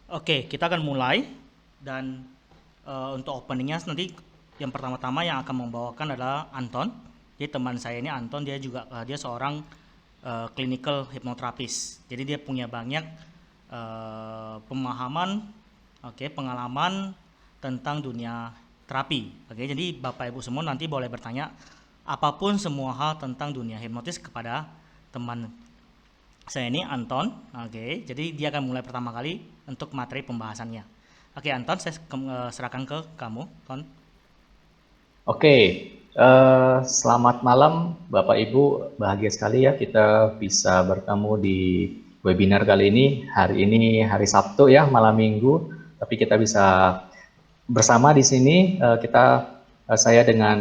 Oke, kita akan mulai dan untuk openingnya nanti yang pertama-tama yang akan membawakan adalah Anton. Jadi teman saya ini Anton dia juga dia seorang clinical hypnotherapist. Jadi dia punya banyak pemahaman, oke, pengalaman tentang dunia terapi. Oke, jadi Bapak Ibu semua nanti boleh bertanya apapun semua hal tentang dunia hipnotis kepada teman saya ini Anton, oke. Jadi dia akan mulai pertama kali untuk materi pembahasannya. Oke, Anton, saya serahkan ke kamu, Ton. Oke, selamat malam Bapak Ibu. Bahagia sekali ya kita bisa bertemu di webinar kali ini. Hari ini hari Sabtu ya, malam Minggu. Tapi kita bisa bersama di sini. Saya dengan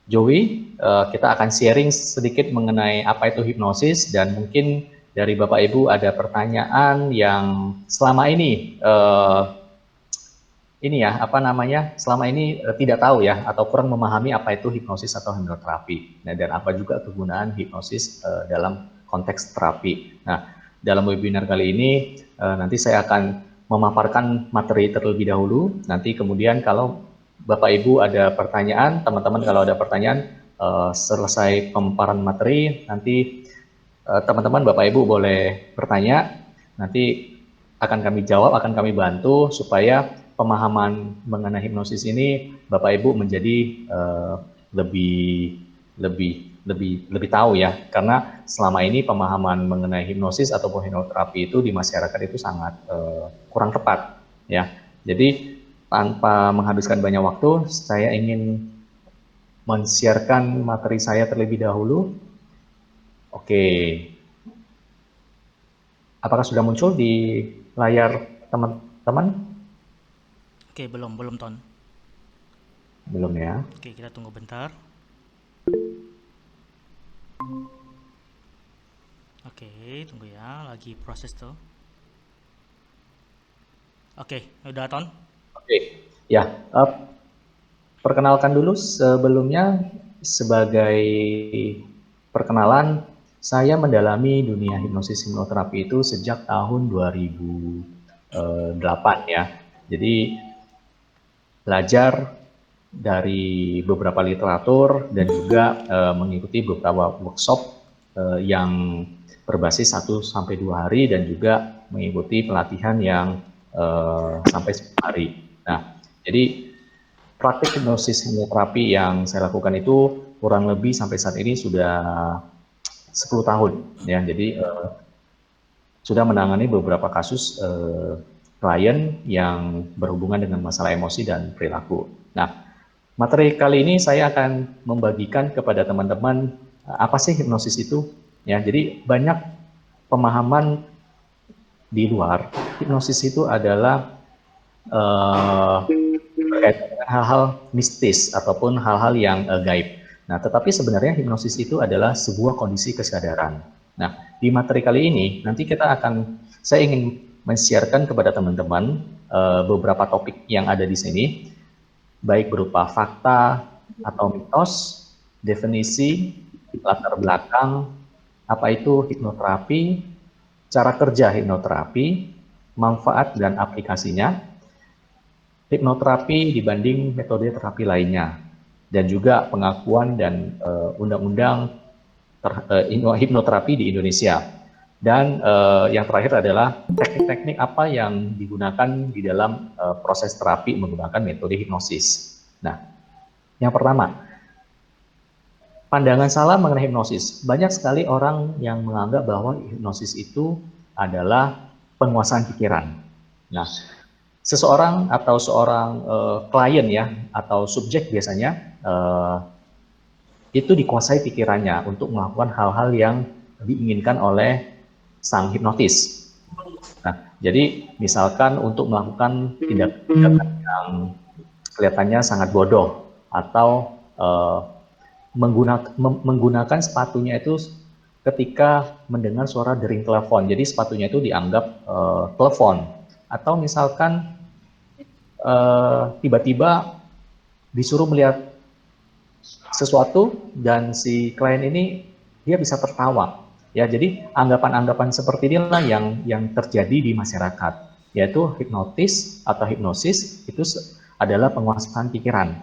Joey, kita akan sharing sedikit mengenai apa itu hipnosis dan mungkin dari Bapak Ibu ada pertanyaan yang selama ini ya, apa namanya, selama ini tidak tahu ya, atau kurang memahami apa itu hipnosis atau hipnoterapi. Nah, dan apa juga kegunaan hipnosis dalam konteks terapi. Nah, dalam webinar kali ini, nanti saya akan memaparkan materi terlebih dahulu. Nanti kemudian kalau Bapak Ibu ada pertanyaan, teman-teman kalau ada pertanyaan, selesai pemaparan materi, nanti teman-teman Bapak Ibu boleh bertanya, nanti akan kami jawab, akan kami bantu supaya pemahaman mengenai hipnosis ini Bapak Ibu menjadi lebih lebih lebih tahu ya, karena selama ini pemahaman mengenai hipnosis ataupun hipnoterapi itu di masyarakat itu sangat kurang tepat ya. Jadi tanpa menghabiskan banyak waktu, saya ingin men-sharekan materi saya terlebih dahulu. Oke, apakah sudah muncul di layar teman-teman? Oke, belum, belum, Ton. Belum ya. Oke, kita tunggu bentar. Oke, tunggu ya, lagi proses tuh. Oke, udah, Ton. Oke, ya. Perkenalkan dulu sebelumnya sebagai perkenalan, saya mendalami dunia hipnosis hipnoterapi itu sejak tahun 2008 ya. Jadi belajar dari beberapa literatur dan juga mengikuti beberapa workshop yang berbasis 1 sampai 2 hari dan juga mengikuti pelatihan yang sampai 10 hari. Nah, jadi praktik hipnosis hipnoterapi yang saya lakukan itu kurang lebih sampai saat ini sudah 10 tahun ya. Jadi sudah menangani beberapa kasus klien yang berhubungan dengan masalah emosi dan perilaku. Nah, materi kali ini saya akan membagikan kepada teman-teman apa sih hipnosis itu ya. Jadi banyak pemahaman di luar hipnosis itu adalah berkaitan dengan hal-hal mistis ataupun hal-hal yang gaib. Nah, tetapi sebenarnya hipnosis itu adalah sebuah kondisi kesadaran. Nah, di materi kali ini nanti saya ingin men-sharekan kepada teman-teman beberapa topik yang ada di sini, baik berupa fakta atau mitos, definisi, latar belakang, apa itu hipnoterapi, cara kerja hipnoterapi, manfaat dan aplikasinya, hipnoterapi dibanding metode terapi lainnya, dan juga pengakuan dan undang-undang hipnoterapi di Indonesia. Dan yang terakhir adalah teknik-teknik apa yang digunakan di dalam proses terapi menggunakan metode hipnosis. Nah, yang pertama, pandangan salah mengenai hipnosis. Banyak sekali orang yang menganggap bahwa hipnosis itu adalah penguasaan pikiran. Nah, seseorang atau seorang klien ya, atau subjek biasanya itu dikuasai pikirannya untuk melakukan hal-hal yang diinginkan oleh sang hipnotis. Nah, jadi misalkan untuk melakukan tindakan yang kelihatannya sangat bodoh atau menggunakan sepatunya itu ketika mendengar suara dering telepon. Jadi sepatunya itu dianggap telepon. Atau misalkan tiba-tiba disuruh melihat sesuatu dan si klien ini dia bisa tertawa. Ya, jadi anggapan-anggapan seperti inilah yang terjadi di masyarakat. yaitu hipnosis itu adalah penguasaan pikiran.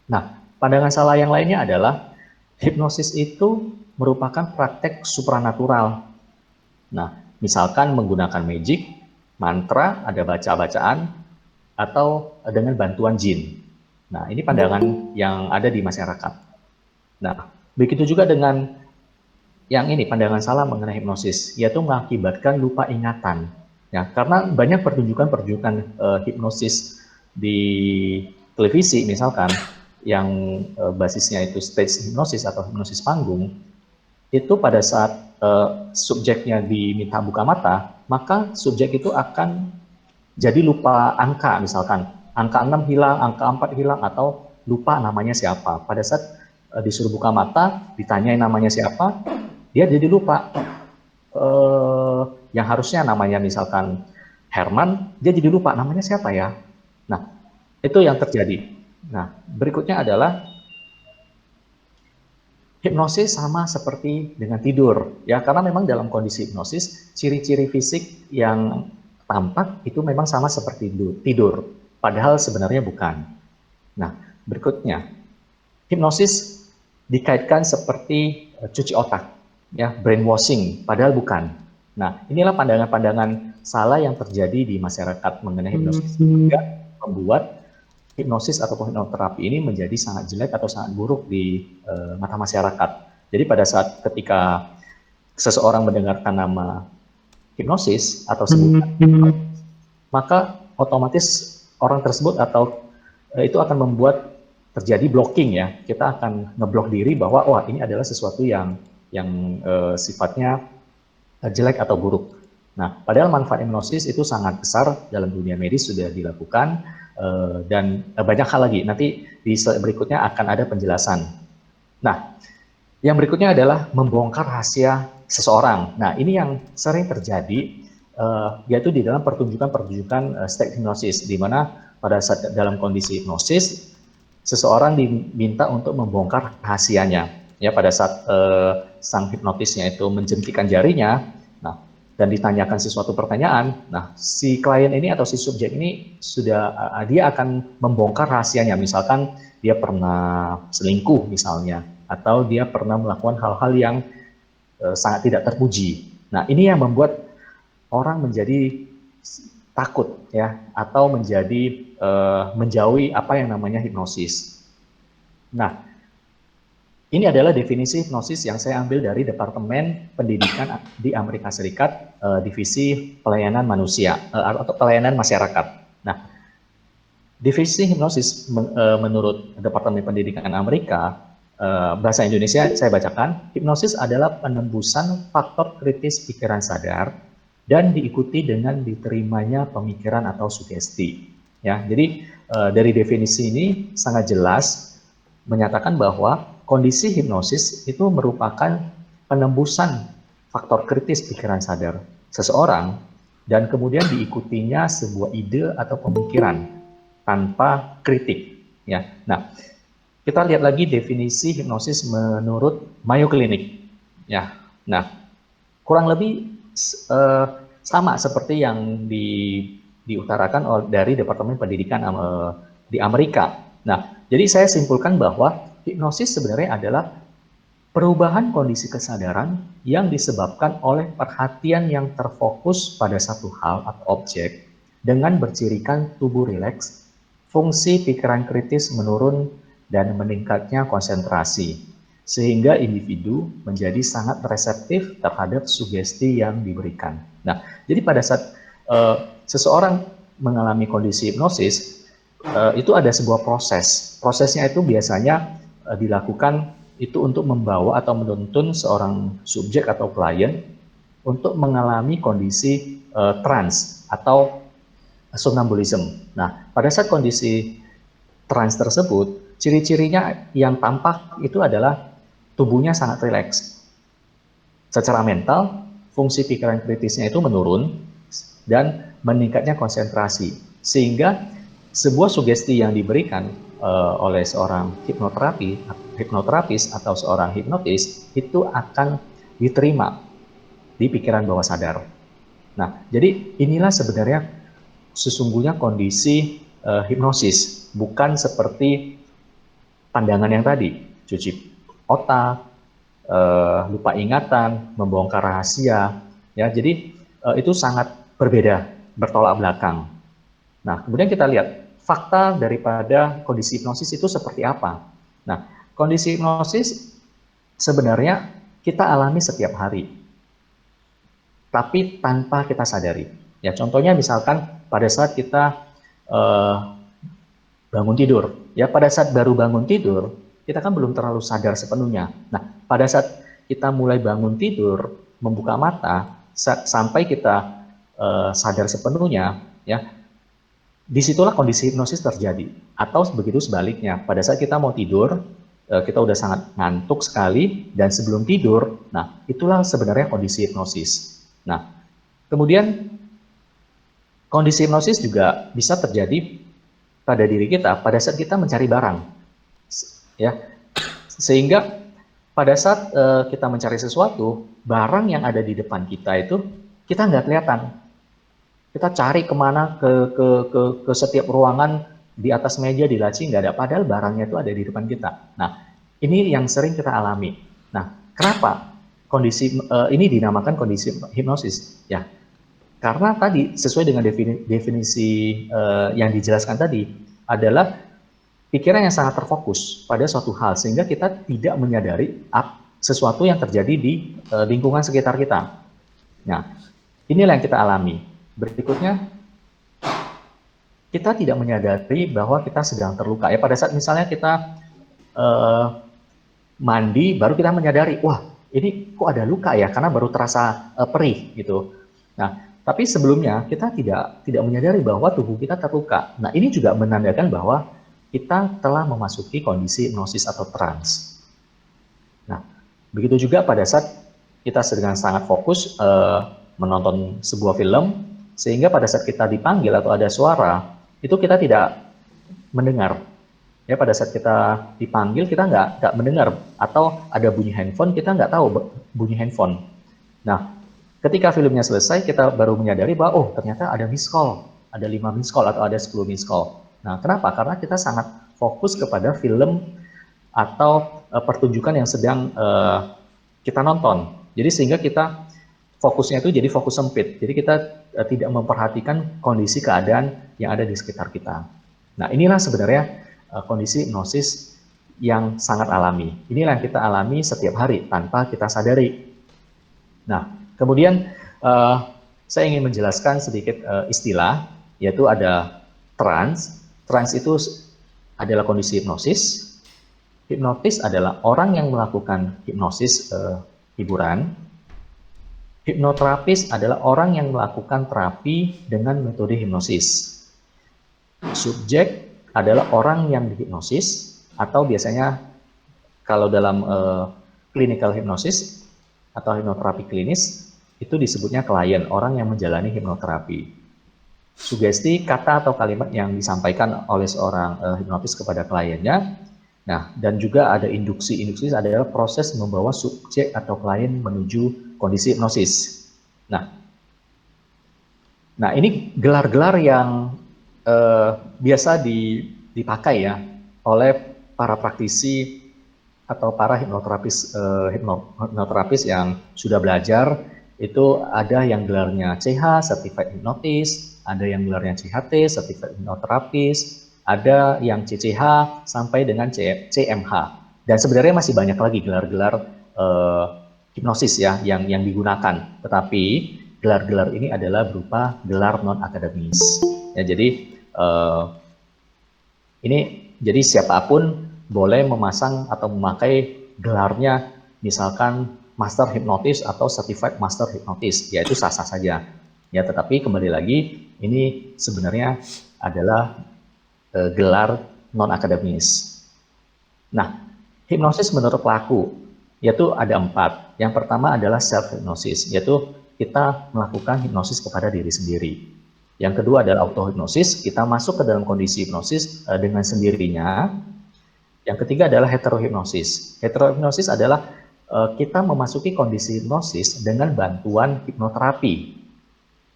Nah, pandangan salah yang lainnya adalah hipnosis itu merupakan praktek supranatural. Nah, misalkan menggunakan magic, mantra, ada baca-bacaan, atau dengan bantuan jin. Nah, ini pandangan yang ada di masyarakat. Nah, begitu juga dengan yang ini, pandangan salah mengenai hipnosis, yaitu mengakibatkan lupa ingatan. Ya, karena banyak pertunjukan-pertunjukan hipnosis di televisi misalkan, yang basisnya itu stage hipnosis atau hipnosis panggung, itu pada saat subjeknya diminta buka mata, maka subjek itu akan jadi lupa angka, misalkan angka 6 hilang, angka 4 hilang, atau lupa namanya siapa. Pada saat disuruh buka mata, ditanyain namanya siapa, dia jadi lupa. Yang harusnya namanya misalkan Herman, dia jadi lupa namanya siapa ya. Nah, itu yang terjadi. Nah, berikutnya adalah hipnosis sama seperti dengan tidur, ya, karena memang dalam kondisi hipnosis, ciri-ciri fisik yang tampak itu memang sama seperti tidur, padahal sebenarnya bukan. Nah, berikutnya, hipnosis dikaitkan seperti cuci otak, ya, brainwashing, padahal bukan. Nah, inilah pandangan-pandangan salah yang terjadi di masyarakat mengenai hipnosis, sehingga membuat hipnosis ataupun hipnoterapi ini menjadi sangat jelek atau sangat buruk di mata masyarakat. Jadi pada saat ketika seseorang mendengarkan nama hipnosis atau sebutan, maka otomatis orang tersebut atau itu akan membuat terjadi blocking, ya. Kita akan ngeblok diri bahwa wah, ini adalah sesuatu yang sifatnya jelek atau buruk. Nah, padahal manfaat hipnosis itu sangat besar dalam dunia medis, sudah dilakukan, dan banyak hal lagi. Nanti di slide berikutnya akan ada penjelasan. Nah, yang berikutnya adalah membongkar rahasia seseorang. Nah, ini yang sering terjadi, yaitu di dalam pertunjukan-pertunjukan state hipnosis, di mana pada saat dalam kondisi hipnosis, seseorang diminta untuk membongkar rahasianya. Ya, pada saat sang hipnotisnya itu menjentikan jarinya, nah, dan ditanyakan sesuatu pertanyaan, nah, si klien ini atau si subjek ini dia akan membongkar rahasianya. Misalkan dia pernah selingkuh misalnya, atau dia pernah melakukan hal-hal yang sangat tidak terpuji. Nah, ini yang membuat orang menjadi takut, ya, atau menjadi menjauhi apa yang namanya hipnosis. Nah, ini adalah definisi hipnosis yang saya ambil dari Departemen Pendidikan di Amerika Serikat, Divisi Pelayanan Manusia atau Pelayanan Masyarakat. Nah, divisi hipnosis menurut Departemen Pendidikan Amerika, bahasa Indonesia saya bacakan, hipnosis adalah penembusan faktor kritis pikiran sadar dan diikuti dengan diterimanya pemikiran atau sugesti. Ya, jadi dari definisi ini sangat jelas menyatakan bahwa kondisi hipnosis itu merupakan penembusan faktor kritis pikiran sadar seseorang dan kemudian diikutinya sebuah ide atau pemikiran tanpa kritik. Ya, nah, kita lihat lagi definisi hipnosis menurut Mayo Clinic. Ya, nah, kurang lebih sama seperti yang diutarakan dari Departemen Pendidikan di Amerika. Nah, jadi saya simpulkan bahwa hipnosis sebenarnya adalah perubahan kondisi kesadaran yang disebabkan oleh perhatian yang terfokus pada satu hal atau objek dengan bercirikan tubuh rileks, fungsi pikiran kritis menurun, dan meningkatnya konsentrasi, sehingga individu menjadi sangat reseptif terhadap sugesti yang diberikan. Nah, jadi pada saat seseorang mengalami kondisi hipnosis, itu ada sebuah proses. Prosesnya itu biasanya dilakukan itu untuk membawa atau menuntun seorang subjek atau klien untuk mengalami kondisi trance atau somnambulism. Nah, pada saat kondisi trance tersebut, ciri-cirinya yang tampak itu adalah tubuhnya sangat rileks. Secara mental, fungsi pikiran kritisnya itu menurun dan meningkatnya konsentrasi, sehingga sebuah sugesti yang diberikan oleh seorang hipnoterapis atau seorang hipnotis itu akan diterima di pikiran bawah sadar. Nah, jadi inilah sebenarnya sesungguhnya kondisi hipnosis, bukan seperti pandangan yang tadi, cuci otak, lupa ingatan, membongkar rahasia, ya. Jadi itu sangat berbeda, bertolak belakang. Nah, kemudian kita lihat fakta daripada kondisi hipnosis itu seperti apa. Nah, kondisi hipnosis sebenarnya kita alami setiap hari, tapi tanpa kita sadari. Ya, contohnya misalkan pada saat kita bangun tidur. Ya, pada saat baru bangun tidur, kita kan belum terlalu sadar sepenuhnya. Nah, pada saat kita mulai bangun tidur, membuka mata, sampai kita sadar sepenuhnya, ya, disitulah kondisi hipnosis terjadi. Atau begitu sebaliknya, pada saat kita mau tidur, kita udah sangat ngantuk sekali, dan sebelum tidur, nah, itulah sebenarnya kondisi hipnosis. Nah, kemudian kondisi hipnosis juga bisa terjadi pada diri kita pada saat kita mencari barang, ya, sehingga pada saat kita mencari sesuatu, barang yang ada di depan kita itu kita nggak kelihatan. Kita cari kemana, ke setiap ruangan, di atas meja, di laci, nggak ada, padahal barangnya itu ada di depan kita. Nah, ini yang sering kita alami. Nah, kenapa kondisi ini dinamakan kondisi hipnosis? Ya, karena tadi sesuai dengan definisi yang dijelaskan tadi adalah pikiran yang sangat terfokus pada suatu hal sehingga kita tidak menyadari sesuatu yang terjadi di lingkungan sekitar kita. Nah, inilah yang kita alami. Berikutnya, kita tidak menyadari bahwa kita sedang terluka. Ya, pada saat misalnya kita mandi, baru kita menyadari, wah, ini kok ada luka ya, karena baru terasa perih gitu. Nah, tapi sebelumnya kita tidak menyadari bahwa tubuh kita terluka. Nah, ini juga menandakan bahwa kita telah memasuki kondisi hipnosis atau trance. Nah, begitu juga pada saat kita sedang sangat fokus menonton sebuah film, sehingga pada saat kita dipanggil atau ada suara, itu kita tidak mendengar. Ya, pada saat kita dipanggil, kita nggak mendengar. Atau ada bunyi handphone, kita nggak tahu bunyi handphone. Nah, ketika filmnya selesai, kita baru menyadari bahwa, oh, ternyata ada miss call, ada 5 miss call, atau ada 10 miss call. Nah, kenapa? Karena kita sangat fokus kepada film atau pertunjukan yang sedang kita nonton. Jadi sehingga kita fokusnya itu jadi fokus sempit. Jadi kita tidak memperhatikan kondisi keadaan yang ada di sekitar kita. Nah, inilah sebenarnya kondisi hipnosis yang sangat alami. Inilah yang kita alami setiap hari tanpa kita sadari. Nah, kemudian saya ingin menjelaskan sedikit istilah, yaitu ada trance. Trance itu adalah kondisi hipnosis. Hipnotis adalah orang yang melakukan hipnosis hiburan. Hipnoterapis adalah orang yang melakukan terapi dengan metode hipnosis. Subjek adalah orang yang dihipnosis, atau biasanya kalau dalam clinical hypnosis atau hipnoterapi klinis, itu disebutnya klien, orang yang menjalani hipnoterapi. Sugesti, kata atau kalimat yang disampaikan oleh seorang hipnotis kepada kliennya. Nah, dan juga ada induksi. Induksi adalah proses membawa subjek atau klien menuju kondisi hipnosis. Nah, ini gelar-gelar yang biasa dipakai ya oleh para praktisi atau para hipnoterapis yang sudah belajar. Itu ada yang gelarnya CH, Certified Hypnotist, ada yang gelarnya CHT, Certified Hypnotherapist, ada yang CCH sampai dengan CMH. Dan sebenarnya masih banyak lagi gelar-gelar hipnosis ya yang digunakan. Tetapi gelar-gelar ini adalah berupa gelar non-akademis. Ya, jadi ini jadi siapapun boleh memasang atau memakai gelarnya, misalkan Master Hypnotist atau Certified Master Hypnotist, yaitu sah-sah saja. Ya, tetapi kembali lagi ini sebenarnya adalah gelar non-akademis. Nah, hipnosis menurut pelaku yaitu ada 4. Yang pertama adalah self-hypnosis, yaitu kita melakukan hipnosis kepada diri sendiri. Yang kedua adalah auto-hipnosis, kita masuk ke dalam kondisi hipnosis dengan sendirinya. Yang ketiga adalah heterohipnosis. Heterohipnosis adalah kita memasuki kondisi hipnosis dengan bantuan hipnoterapi.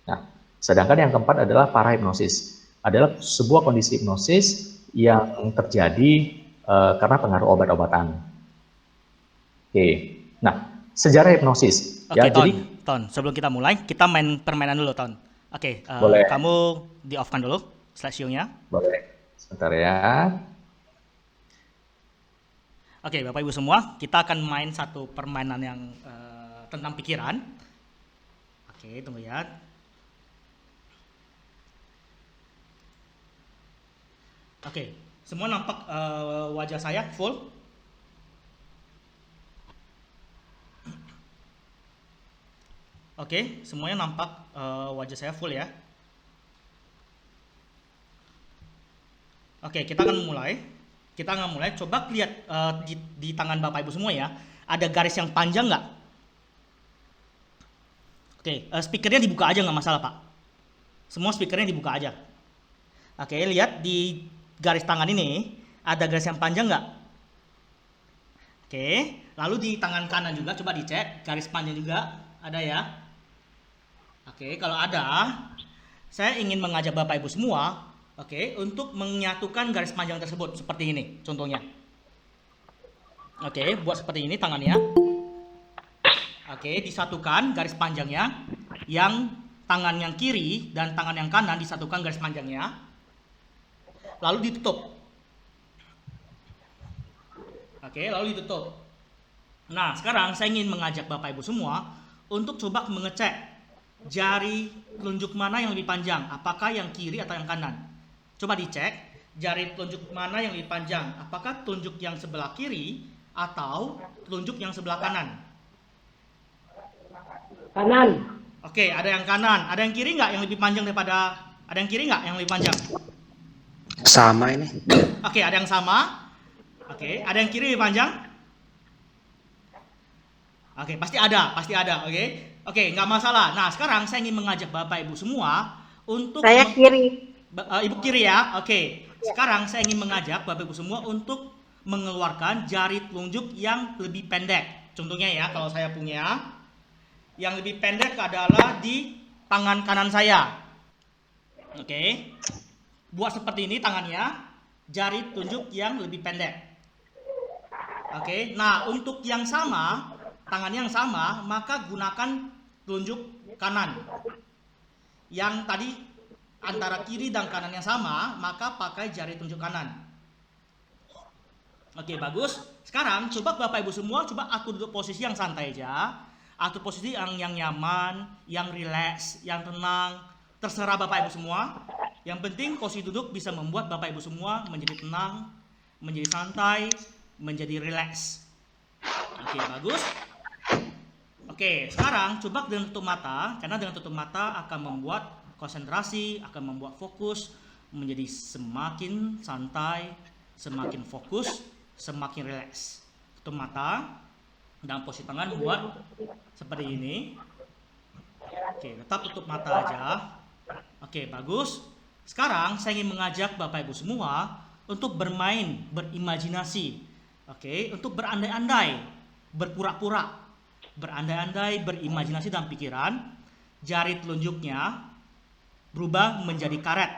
Nah, Sedangkan yang keempat adalah parahipnosis. Adalah sebuah kondisi hipnosis yang terjadi karena pengaruh obat-obatan. Oke. Nah, sejarah hipnosis. Oke, Ya, jadi Ton, sebelum kita mulai, kita main permainan dulu, Ton. Oke, boleh, kamu di off-kan dulu slideshow-nya. boleh. Sebentar ya. Oke, Bapak Ibu semua, kita akan main satu permainan yang tentang pikiran. Oke, tunggu ya. Oke, semua nampak wajah saya full? Oke, semuanya nampak wajah saya full ya. Oke, kita akan mulai. Coba lihat di tangan Bapak Ibu semua ya. Ada garis yang panjang nggak? Oke, speakernya dibuka aja nggak masalah Pak. Semua speakernya dibuka aja. Oke, lihat di garis tangan ini ada garis yang panjang nggak? Oke, lalu di tangan kanan juga coba dicek garis panjang juga ada ya. Oke, kalau ada, saya ingin mengajak Bapak Ibu semua, oke, untuk menyatukan garis panjang tersebut seperti ini, contohnya. Oke, buat seperti ini tangannya. Oke, disatukan garis panjangnya, yang tangan yang kiri dan tangan yang kanan disatukan garis panjangnya, lalu ditutup. Oke, lalu ditutup. Nah, sekarang saya ingin mengajak Bapak Ibu semua untuk coba mengecek jari telunjuk mana yang lebih panjang, apakah yang kiri atau yang kanan. Coba dicek jari telunjuk mana yang lebih panjang, apakah telunjuk yang sebelah kiri atau telunjuk yang sebelah kanan. Kanan. Oke, ada yang kanan. Ada yang kiri nggak yang lebih panjang daripada, ada yang kiri nggak yang lebih panjang? Sama ini. Oke, ada yang sama. Oke, ada yang kiri lebih panjang? Oke, pasti ada. Oke, nggak masalah. Nah, sekarang saya ingin mengajak Bapak Ibu semua untuk Saya kiri. Ibu kiri ya. Oke. Sekarang saya ingin mengajak Bapak Ibu semua untuk mengeluarkan jari telunjuk yang lebih pendek. Contohnya ya, kalau saya punya yang lebih pendek adalah di tangan kanan saya. Oke. Buat seperti ini tangannya, jari telunjuk yang lebih pendek. Oke. Nah, untuk yang sama, tangan yang sama, maka gunakan telunjuk kanan. Yang tadi antara kiri dan kanan yang sama, maka pakai jari telunjuk kanan. Oke, bagus. Sekarang coba Bapak Ibu semua coba atur duduk posisi yang santai aja. Atur posisi yang nyaman, yang rileks, yang tenang. Terserah Bapak Ibu semua. Yang penting posisi duduk bisa membuat Bapak Ibu semua menjadi tenang, menjadi santai, menjadi rileks. Oke, bagus. Oke, sekarang coba dengan tutup mata, karena dengan tutup mata akan membuat konsentrasi, akan membuat fokus menjadi semakin santai, semakin fokus, semakin rileks. Tutup mata dan posisi tangan buat seperti ini. Oke, tetap tutup mata aja. Oke, bagus. Sekarang saya ingin mengajak Bapak Ibu semua untuk bermain, berimajinasi. Oke, untuk berandai-andai, berpura-pura. Berandai-andai, berimajinasi dalam pikiran, jari telunjuknya berubah menjadi karet.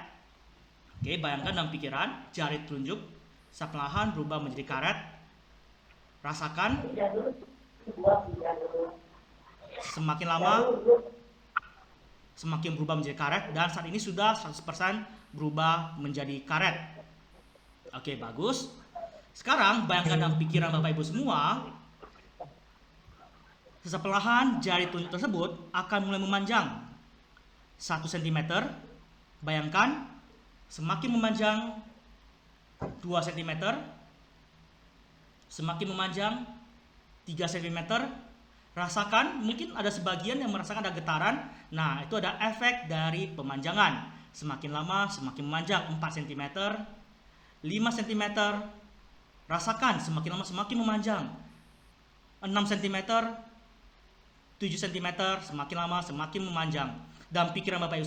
Oke, bayangkan dalam pikiran, jari telunjuk perlahan berubah menjadi karet. Rasakan. Semakin lama, semakin berubah menjadi karet, dan saat ini sudah 100% berubah menjadi karet. Oke, bagus. Sekarang bayangkan dalam pikiran Bapak Ibu semua, perlahan jari telunjuk tersebut akan mulai memanjang 1 cm. Bayangkan semakin memanjang 2 cm, semakin memanjang 3 cm. Rasakan, mungkin ada sebagian yang merasakan ada getaran. Nah, itu ada efek dari pemanjangan. Semakin lama semakin memanjang, 4 cm, 5 cm. Rasakan semakin lama semakin memanjang, 6 cm, 7 cm, semakin lama semakin memanjang. Dalam pikiran Bapak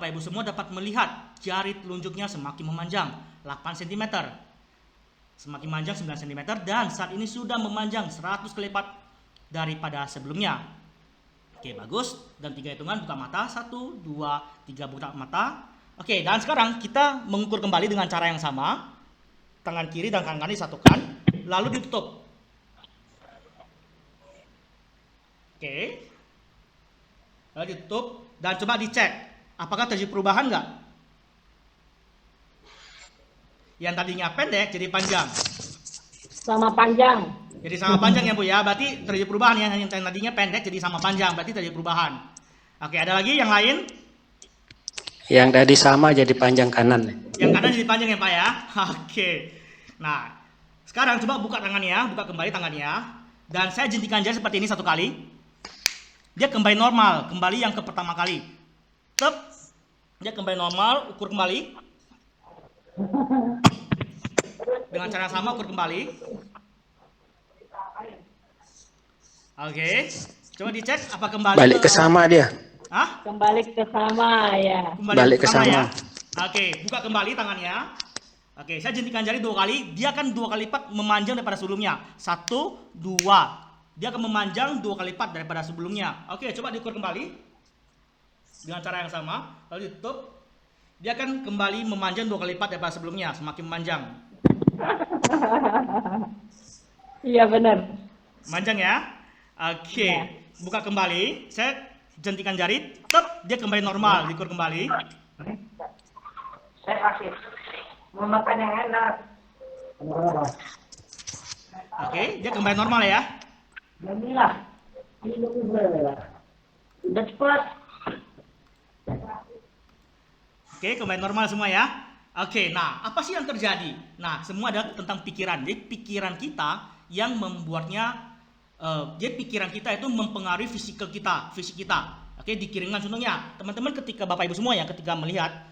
Ibu semua dapat melihat jari telunjuknya semakin memanjang, 8 cm, semakin panjang 9 cm, dan saat ini sudah memanjang 100 kali lipat daripada sebelumnya. Oke, bagus. Dan 3 hitungan buka mata. 1, 2, 3 buka mata. Oke, dan sekarang kita mengukur kembali dengan cara yang sama. Tangan kiri dan tangan kanan disatukan, lalu ditutup. Oke. Lalu ditutup dan coba dicek. Apakah terjadi perubahan nggak? Yang tadinya pendek jadi panjang. Sama panjang. Jadi sama panjang ya Bu ya, berarti terjadi perubahan ya. Yang tadinya pendek jadi sama panjang, berarti terjadi perubahan. Oke, ada lagi yang lain? Yang tadi sama jadi panjang kanan. Yang kanan jadi panjang ya Pak ya. Oke. Nah, sekarang coba buka tangannya, buka kembali tangannya. Dan saya jentikan jari seperti ini 1 kali. Dia kembali normal, kembali yang ke pertama kali. Tep. Dia kembali normal, ukur kembali. Dengan cara yang sama ukur kembali. Oke, coba dicek apa kembali Balik ke sama dia. Hah? Kembali ke sama ya. Balik ke sama. ya. Oke, buka kembali tangannya. Oke, saya jentikan jari 2 kali. Dia akan 2 kali lipat memanjang daripada sebelumnya. 1, 2. Dia akan memanjang 2 kali lipat daripada sebelumnya. Oke, coba diukur kembali dengan cara yang sama. Lalu ditutup. Dia akan kembali memanjang 2 kali lipat daripada sebelumnya, semakin memanjang. Iya benar. Manjang ya. Oke, Ya. buka kembali. Saya jentikan jari, tep, dia kembali normal, diukur kembali. Saya kasih. Mau makan yang enak. Oke, dia kembali normal ya. Alhamdulillah. Udah cepat. Oke, kembali normal semua ya. Oke, nah apa sih yang terjadi? Nah, semua adalah tentang pikiran. Jadi pikiran kita yang membuatnya, jadi pikiran kita itu mempengaruhi fisik kita. Oke, dikirimkan contohnya. Teman-teman ketika Bapak Ibu semua ya, ketika melihat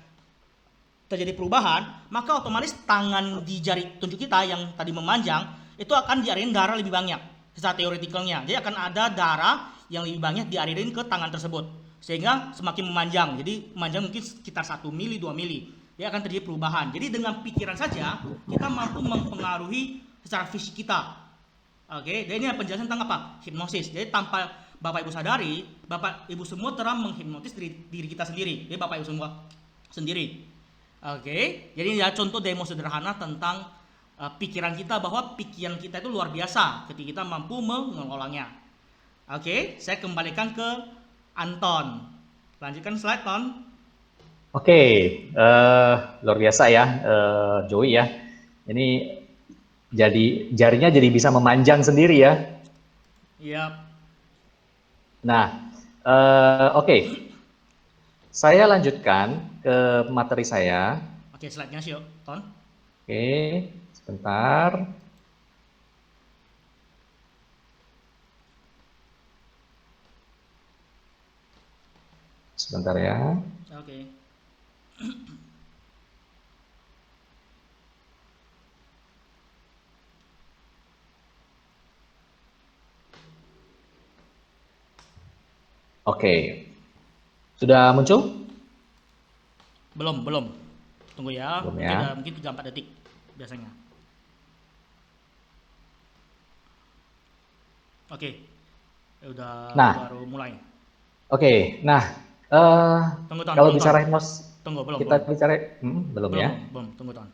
terjadi perubahan, maka otomatis tangan di jari tunjuk kita yang tadi memanjang, itu akan dialirin darah lebih banyak. Secara teoretikalnya. Jadi akan ada darah yang lebih banyak dialirin ke tangan tersebut. Sehingga semakin memanjang. Jadi memanjang mungkin sekitar 1 mili, 2 mili. Dia akan terjadi perubahan. Jadi dengan pikiran saja kita mampu mempengaruhi secara fisik kita. Oke, jadi ini penjelasan tentang apa? Hipnosis. Jadi tanpa Bapak Ibu sadari, Bapak Ibu semua telah menghipnotis diri kita sendiri. Jadi Bapak Ibu semua sendiri. Oke, jadi ya contoh demo sederhana tentang pikiran kita, bahwa pikiran kita itu luar biasa ketika kita mampu mengelolanya. Oke, saya kembalikan ke Anton. Lanjutkan slide, Ton. Oke, luar biasa ya, Joey ya. Ini jadi jarinya jadi bisa memanjang sendiri ya. Iya. Nah, oke. Saya lanjutkan ke materi saya. Oke, slide-nya sih, Ton. Oke, sebentar. Sebentar ya. Oke. Oke. Sudah muncul? Belum. Tunggu ya. Belum ya. Mungkin 3-4 detik biasanya. Oke. Ya udah baru mulai. Oke. Nah, Tunggu, Ton. kalau Belum, bicara Ton. hipnos, Tunggu, belum. kita bicara belum ya. Belum. Tunggu, Ton.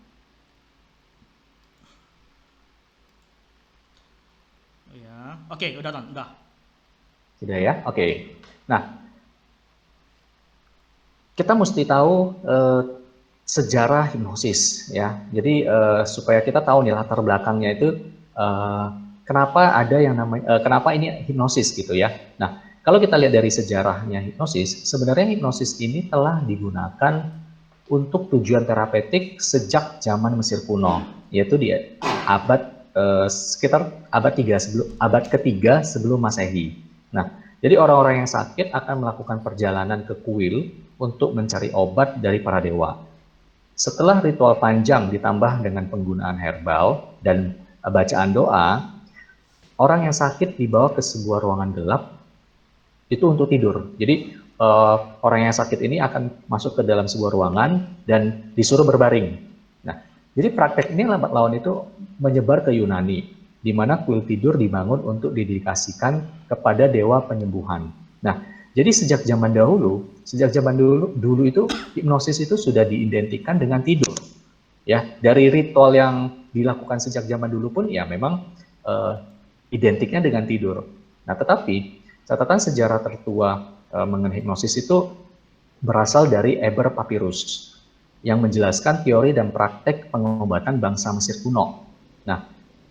Ya. Oke, udah, Ton. Udah. Sudah ya. Oke. Nah, kita mesti tahu sejarah hipnosis ya. Jadi supaya kita tahu nih latar belakangnya itu kenapa ada yang namanya kenapa ini hipnosis gitu ya. Nah, kalau kita lihat dari sejarahnya hipnosis, sebenarnya hipnosis ini telah digunakan untuk tujuan terapeutik sejak zaman Mesir kuno, yaitu di sekitar abad ketiga sebelum Masehi. Nah, jadi orang-orang yang sakit akan melakukan perjalanan ke kuil untuk mencari obat dari para dewa. Setelah ritual panjang ditambah dengan penggunaan herbal dan bacaan doa, orang yang sakit dibawa ke sebuah ruangan gelap itu untuk tidur. Jadi orang yang sakit ini akan masuk ke dalam sebuah ruangan dan disuruh berbaring. Nah, jadi praktek ini lambat laun itu menyebar ke Yunani, di mana kuil tidur dibangun untuk didedikasikan kepada dewa penyembuhan. Nah, jadi sejak zaman dulu itu hipnosis itu sudah diidentikan dengan tidur. Ya, dari ritual yang dilakukan sejak zaman dulu pun ya memang identiknya dengan tidur. Nah, tetapi catatan sejarah tertua mengenai hipnosis itu berasal dari Eber Papyrus yang menjelaskan teori dan praktek pengobatan bangsa Mesir kuno. Nah,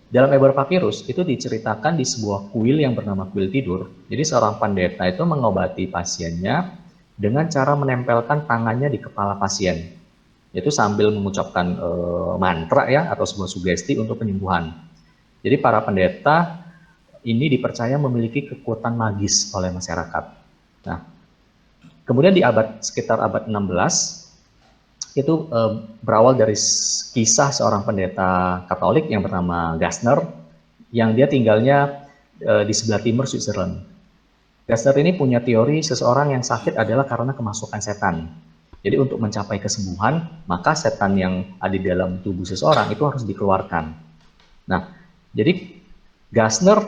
dalam Eber Papyrus itu diceritakan di sebuah kuil yang bernama kuil tidur. Jadi seorang pendeta itu mengobati pasiennya dengan cara menempelkan tangannya di kepala pasien, yaitu sambil mengucapkan mantra ya atau sebuah sugesti untuk penyembuhan. Jadi para pendeta ini dipercaya memiliki kekuatan magis oleh masyarakat. Nah, kemudian di sekitar abad 16 itu berawal dari kisah seorang pendeta Katolik yang bernama Gassner, yang dia tinggalnya di sebelah timur Switzerland. Gassner ini punya teori seseorang yang sakit adalah karena kemasukan setan. Jadi untuk mencapai kesembuhan, maka setan yang ada di dalam tubuh seseorang itu harus dikeluarkan. Nah, jadi Gassner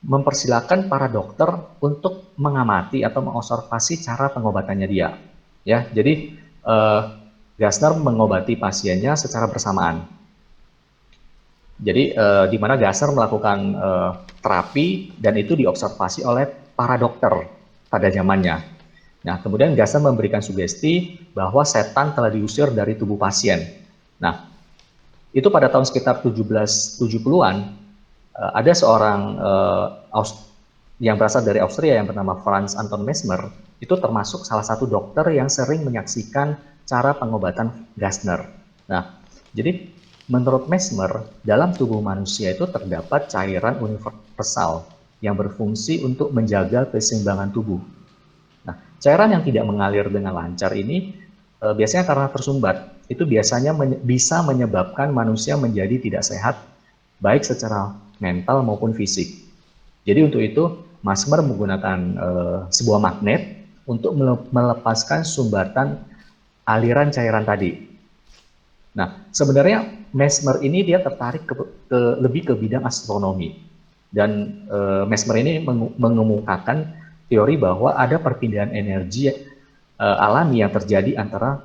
mempersilahkan para dokter untuk mengamati atau mengobservasi cara pengobatannya dia. Ya, jadi Gassner mengobati pasiennya secara bersamaan. Jadi di mana Gassner melakukan terapi dan itu diobservasi oleh para dokter pada zamannya. Nah, kemudian Gassner memberikan sugesti bahwa setan telah diusir dari tubuh pasien. Nah, itu pada tahun sekitar 1770-an ada seorang yang berasal dari Austria yang bernama Franz Anton Mesmer, itu termasuk salah satu dokter yang sering menyaksikan cara pengobatan Gassner. Nah, jadi menurut Mesmer, dalam tubuh manusia itu terdapat cairan universal yang berfungsi untuk menjaga keseimbangan tubuh. Nah, cairan yang tidak mengalir dengan lancar ini biasanya karena tersumbat. Itu biasanya bisa menyebabkan manusia menjadi tidak sehat, baik secara mental maupun fisik. Jadi untuk itu, Mesmer menggunakan sebuah magnet untuk melepaskan sumbatan aliran cairan tadi. Nah, sebenarnya Mesmer ini dia tertarik lebih ke bidang astronomi. Dan Mesmer ini mengemukakan teori bahwa ada perpindahan energi alami yang terjadi antara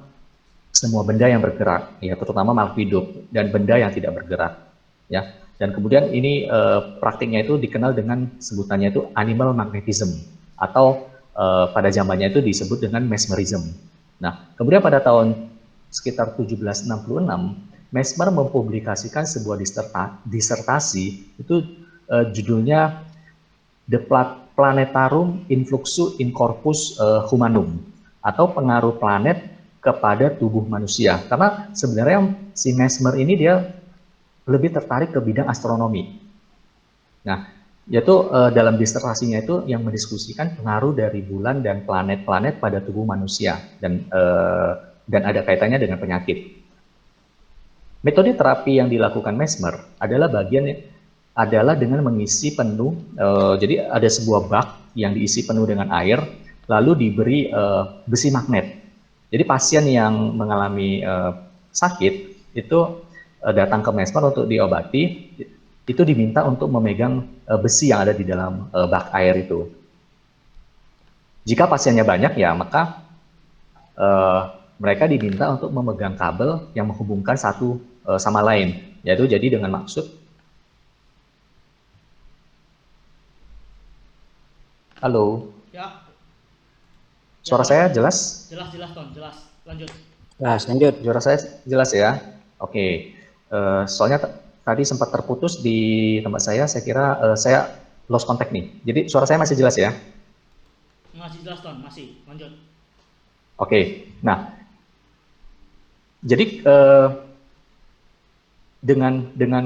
semua benda yang bergerak, ya terutama makhluk hidup dan benda yang tidak bergerak. Ya, dan kemudian ini praktiknya itu dikenal dengan sebutannya itu animal magnetism atau pada zamannya itu disebut dengan mesmerism. Nah, kemudian pada tahun sekitar 1766, Mesmer mempublikasikan sebuah disertasi itu judulnya The Planetarum Influxu in Corpus Humanum atau pengaruh planet kepada tubuh manusia. Karena sebenarnya si Mesmer ini dia lebih tertarik ke bidang astronomi. Nah, yaitu dalam disertasinya itu yang mendiskusikan pengaruh dari bulan dan planet-planet pada tubuh manusia dan ada kaitannya dengan penyakit. Metode terapi yang dilakukan Mesmer adalah dengan mengisi penuh, jadi ada sebuah bak yang diisi penuh dengan air, lalu diberi besi magnet. Jadi pasien yang mengalami sakit itu datang ke Mesmer untuk diobati, itu diminta untuk memegang besi yang ada di dalam bak air itu. Jika pasiennya banyak ya maka mereka diminta untuk memegang kabel yang menghubungkan satu sama lain, yaitu jadi dengan maksud halo. Ya. Suara saya jelas? Jelas, Ton. Jelas. Lanjut. Lanjut. Suara saya jelas ya? Oke. Soalnya tadi sempat terputus di tempat saya kira saya lost contact nih. Jadi suara saya masih jelas ya? Masih jelas, Ton. Masih. Lanjut. Oke. Nah, jadi dengan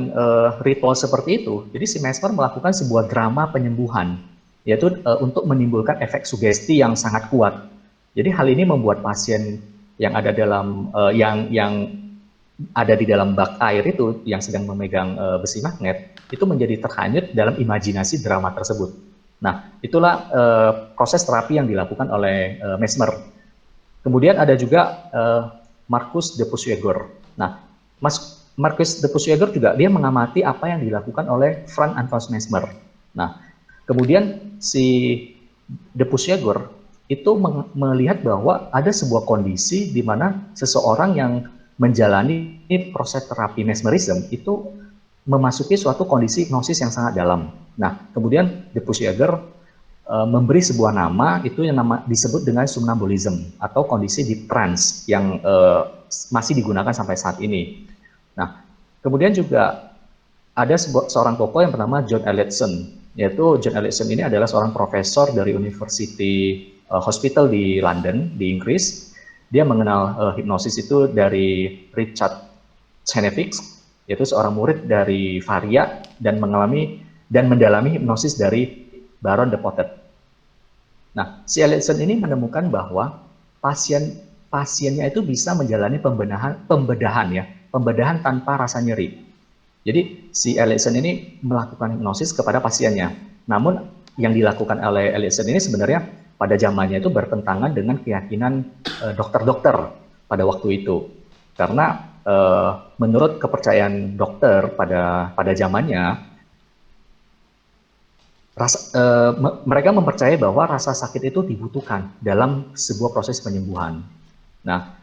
ritual seperti itu, jadi si Mesmer melakukan sebuah drama penyembuhan, yaitu untuk menimbulkan efek sugesti yang sangat kuat. Jadi hal ini membuat pasien yang ada dalam yang ada di dalam bak air itu yang sedang memegang besi magnet itu menjadi terhanyut dalam imajinasi drama tersebut. Nah, itulah proses terapi yang dilakukan oleh Mesmer. Kemudian ada juga Marcus de Puysegur. Nah, Marcus de Puysegur juga dia mengamati apa yang dilakukan oleh Franz Anton Mesmer. Nah, kemudian si De Puysegur itu melihat bahwa ada sebuah kondisi di mana seseorang yang menjalani proses terapi mesmerism itu memasuki suatu kondisi hipnosis yang sangat dalam. Nah, kemudian De Puysegur memberi sebuah nama itu yang disebut dengan somnambulism atau kondisi deep trance yang masih digunakan sampai saat ini. Nah, kemudian juga ada seorang tokoh yang bernama John Elliotson, yaitu John Elliotson ini adalah seorang profesor dari University Hospital di London, di Inggris. Dia mengenal hipnosis itu dari Richard Chenevix, yaitu seorang murid dari Varia dan mendalami hipnosis dari Baron de Pottet. Nah, si Elliotson ini menemukan bahwa pasiennya itu bisa menjalani pembedahan tanpa rasa nyeri. Jadi si Elliotson ini melakukan hipnosis kepada pasiennya. Namun yang dilakukan oleh Elliotson ini sebenarnya pada zamannya itu bertentangan dengan keyakinan dokter-dokter pada waktu itu. Karena menurut kepercayaan dokter pada zamannya, mereka mempercayai bahwa rasa sakit itu dibutuhkan dalam sebuah proses penyembuhan. Nah,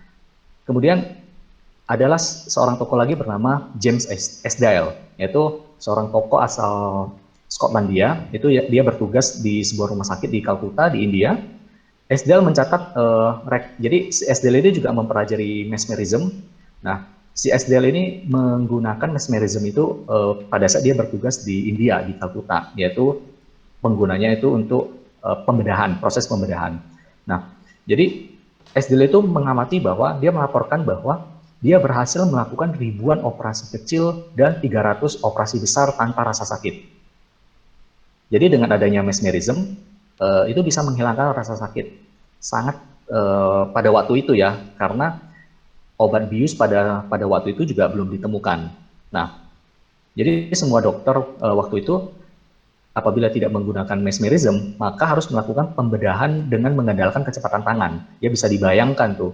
kemudian adalah seorang tokoh lagi bernama James Esdaile, yaitu seorang tokoh asal Skotlandia. Itu dia bertugas di sebuah rumah sakit di Calcutta di India. Esdaile mencatat, jadi si Esdaile ini juga mempelajari mesmerism. Nah, si Esdaile ini menggunakan mesmerism itu pada saat dia bertugas di India di Calcutta, yaitu penggunanya itu untuk proses pembedahan. Nah, jadi Esdaile itu mengamati bahwa dia melaporkan bahwa dia berhasil melakukan ribuan operasi kecil dan 300 operasi besar tanpa rasa sakit. Jadi dengan adanya mesmerism, itu bisa menghilangkan rasa sakit. Sangat pada waktu itu ya, karena obat bius pada waktu itu juga belum ditemukan. Nah, jadi semua dokter waktu itu apabila tidak menggunakan mesmerism, maka harus melakukan pembedahan dengan mengandalkan kecepatan tangan. Ya bisa dibayangkan tuh,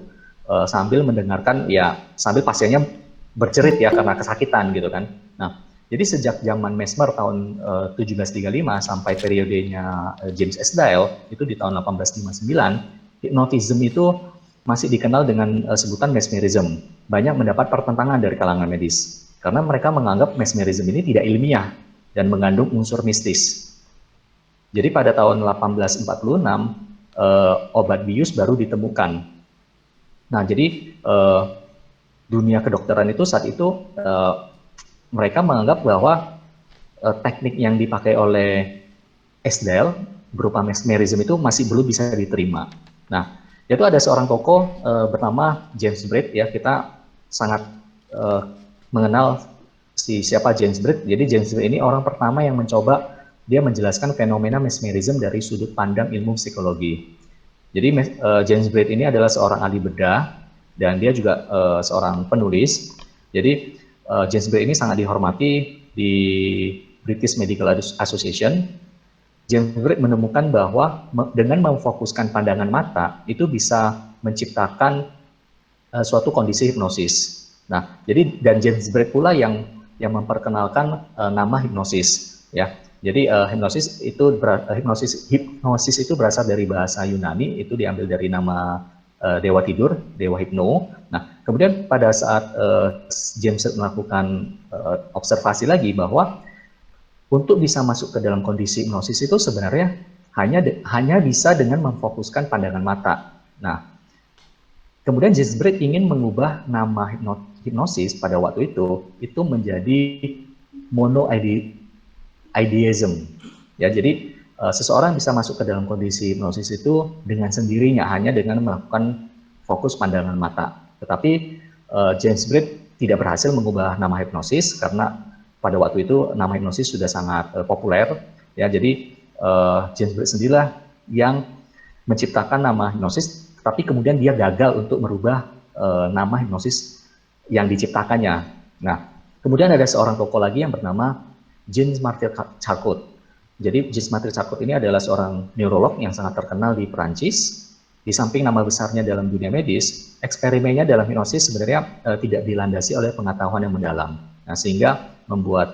sambil mendengarkan, ya sambil pasiennya bercerit ya karena kesakitan gitu kan. Nah, jadi sejak zaman Mesmer tahun 1735 sampai periodenya James Esdaile itu di tahun 1859, hipnotism itu masih dikenal dengan sebutan mesmerism. Banyak mendapat pertentangan dari kalangan medis karena mereka menganggap mesmerism ini tidak ilmiah dan mengandung unsur mistis. Jadi pada tahun 1846 obat bius baru ditemukan. Nah, jadi dunia kedokteran itu saat itu mereka menganggap bahwa teknik yang dipakai oleh Esdaile berupa mesmerism itu masih belum bisa diterima. Nah, itu ada seorang tokoh bernama James Braid ya, kita sangat mengenal siapa James Braid. Jadi James Braid ini orang pertama yang mencoba dia menjelaskan fenomena mesmerism dari sudut pandang ilmu psikologi. Jadi James Braid ini adalah seorang ahli bedah dan dia juga seorang penulis. Jadi James Braid ini sangat dihormati di British Medical Association. James Braid menemukan bahwa dengan memfokuskan pandangan mata itu bisa menciptakan suatu kondisi hipnosis. Nah, jadi dan James Braid pula yang memperkenalkan nama hipnosis ya. Jadi hipnosis itu berasal dari bahasa Yunani, itu diambil dari nama dewa tidur, dewa hipno. Nah, kemudian pada saat James melakukan observasi lagi bahwa untuk bisa masuk ke dalam kondisi hipnosis itu sebenarnya hanya bisa dengan memfokuskan pandangan mata. Nah, kemudian James Braid ingin mengubah nama hipnosis pada waktu itu menjadi monoideism. Ya, jadi seseorang bisa masuk ke dalam kondisi hipnosis itu dengan sendirinya hanya dengan melakukan fokus pandangan mata. Tetapi James Braid tidak berhasil mengubah nama hipnosis karena pada waktu itu nama hipnosis sudah sangat populer. Ya, jadi James Braid sendirilah yang menciptakan nama hipnosis, tapi kemudian dia gagal untuk merubah nama hipnosis yang diciptakannya. Nah, kemudian ada seorang tokoh lagi yang bernama Jean-Martin Charcot. Jadi Jean-Martin Charcot ini adalah seorang neurolog yang sangat terkenal di Perancis. Di samping nama besarnya dalam dunia medis, eksperimennya dalam hipnosis sebenarnya tidak dilandasi oleh pengetahuan yang mendalam. Nah, sehingga membuat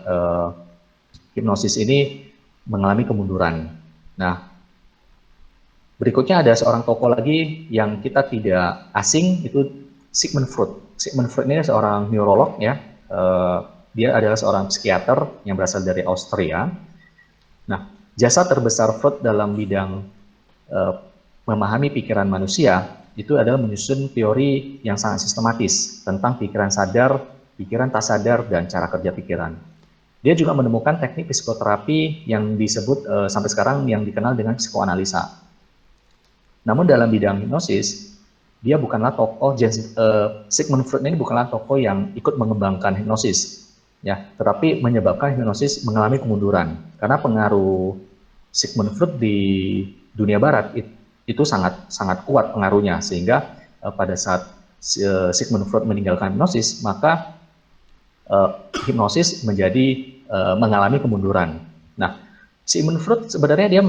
hipnosis ini mengalami kemunduran. Nah, berikutnya ada seorang tokoh lagi yang kita tidak asing, itu Sigmund Freud. Sigmund Freud ini seorang neurolog ya. Dia adalah seorang psikiater yang berasal dari Austria. Nah, jasa terbesar Freud dalam bidang memahami pikiran manusia itu adalah menyusun teori yang sangat sistematis tentang pikiran sadar, pikiran tak sadar, dan cara kerja pikiran. Dia juga menemukan teknik psikoterapi yang disebut sampai sekarang yang dikenal dengan psikoanalisa. Namun dalam bidang hipnosis, dia bukanlah tokoh, Sigmund Freud ini bukanlah tokoh yang ikut mengembangkan hipnosis, ya, tetapi menyebabkan hipnosis mengalami kemunduran karena pengaruh Sigmund Freud di dunia Barat itu sangat kuat pengaruhnya, sehingga pada saat Sigmund Freud meninggalkan hipnosis, maka hipnosis mengalami kemunduran. Nah, Sigmund Freud sebenarnya dia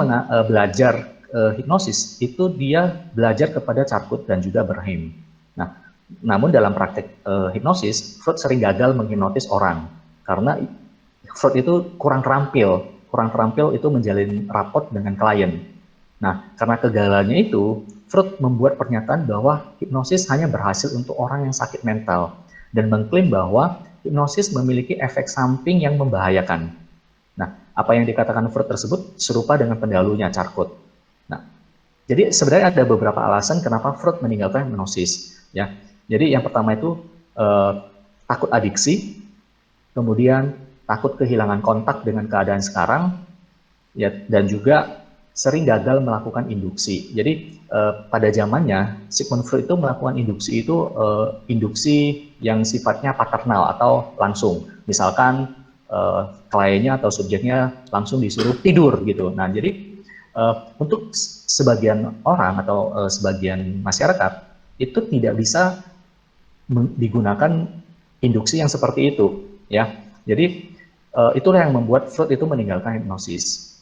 belajar hipnosis itu dia belajar kepada Charcot dan juga Bernheim. Nah, namun dalam praktek hipnosis, Freud sering gagal menghipnotis orang karena Freud itu kurang terampil itu menjalin raport dengan klien. Nah, karena kegagalannya itu, Freud membuat pernyataan bahwa hipnosis hanya berhasil untuk orang yang sakit mental dan mengklaim bahwa hipnosis memiliki efek samping yang membahayakan. Nah, apa yang dikatakan Freud tersebut serupa dengan pendahulunya Charcot. Nah, jadi sebenarnya ada beberapa alasan kenapa Freud meninggalkan hipnosis. Ya, jadi yang pertama itu takut adiksi, kemudian takut kehilangan kontak dengan keadaan sekarang, ya, dan juga sering gagal melakukan induksi. Jadi pada zamannya Sigmund Freud itu melakukan induksi itu induksi yang sifatnya paternal atau langsung. Misalkan kliennya atau subjeknya langsung disuruh tidur gitu. Nah, jadi untuk sebagian orang atau sebagian masyarakat itu tidak bisa digunakan induksi yang seperti itu, ya. Jadi itulah yang membuat Freud itu meninggalkan hipnosis.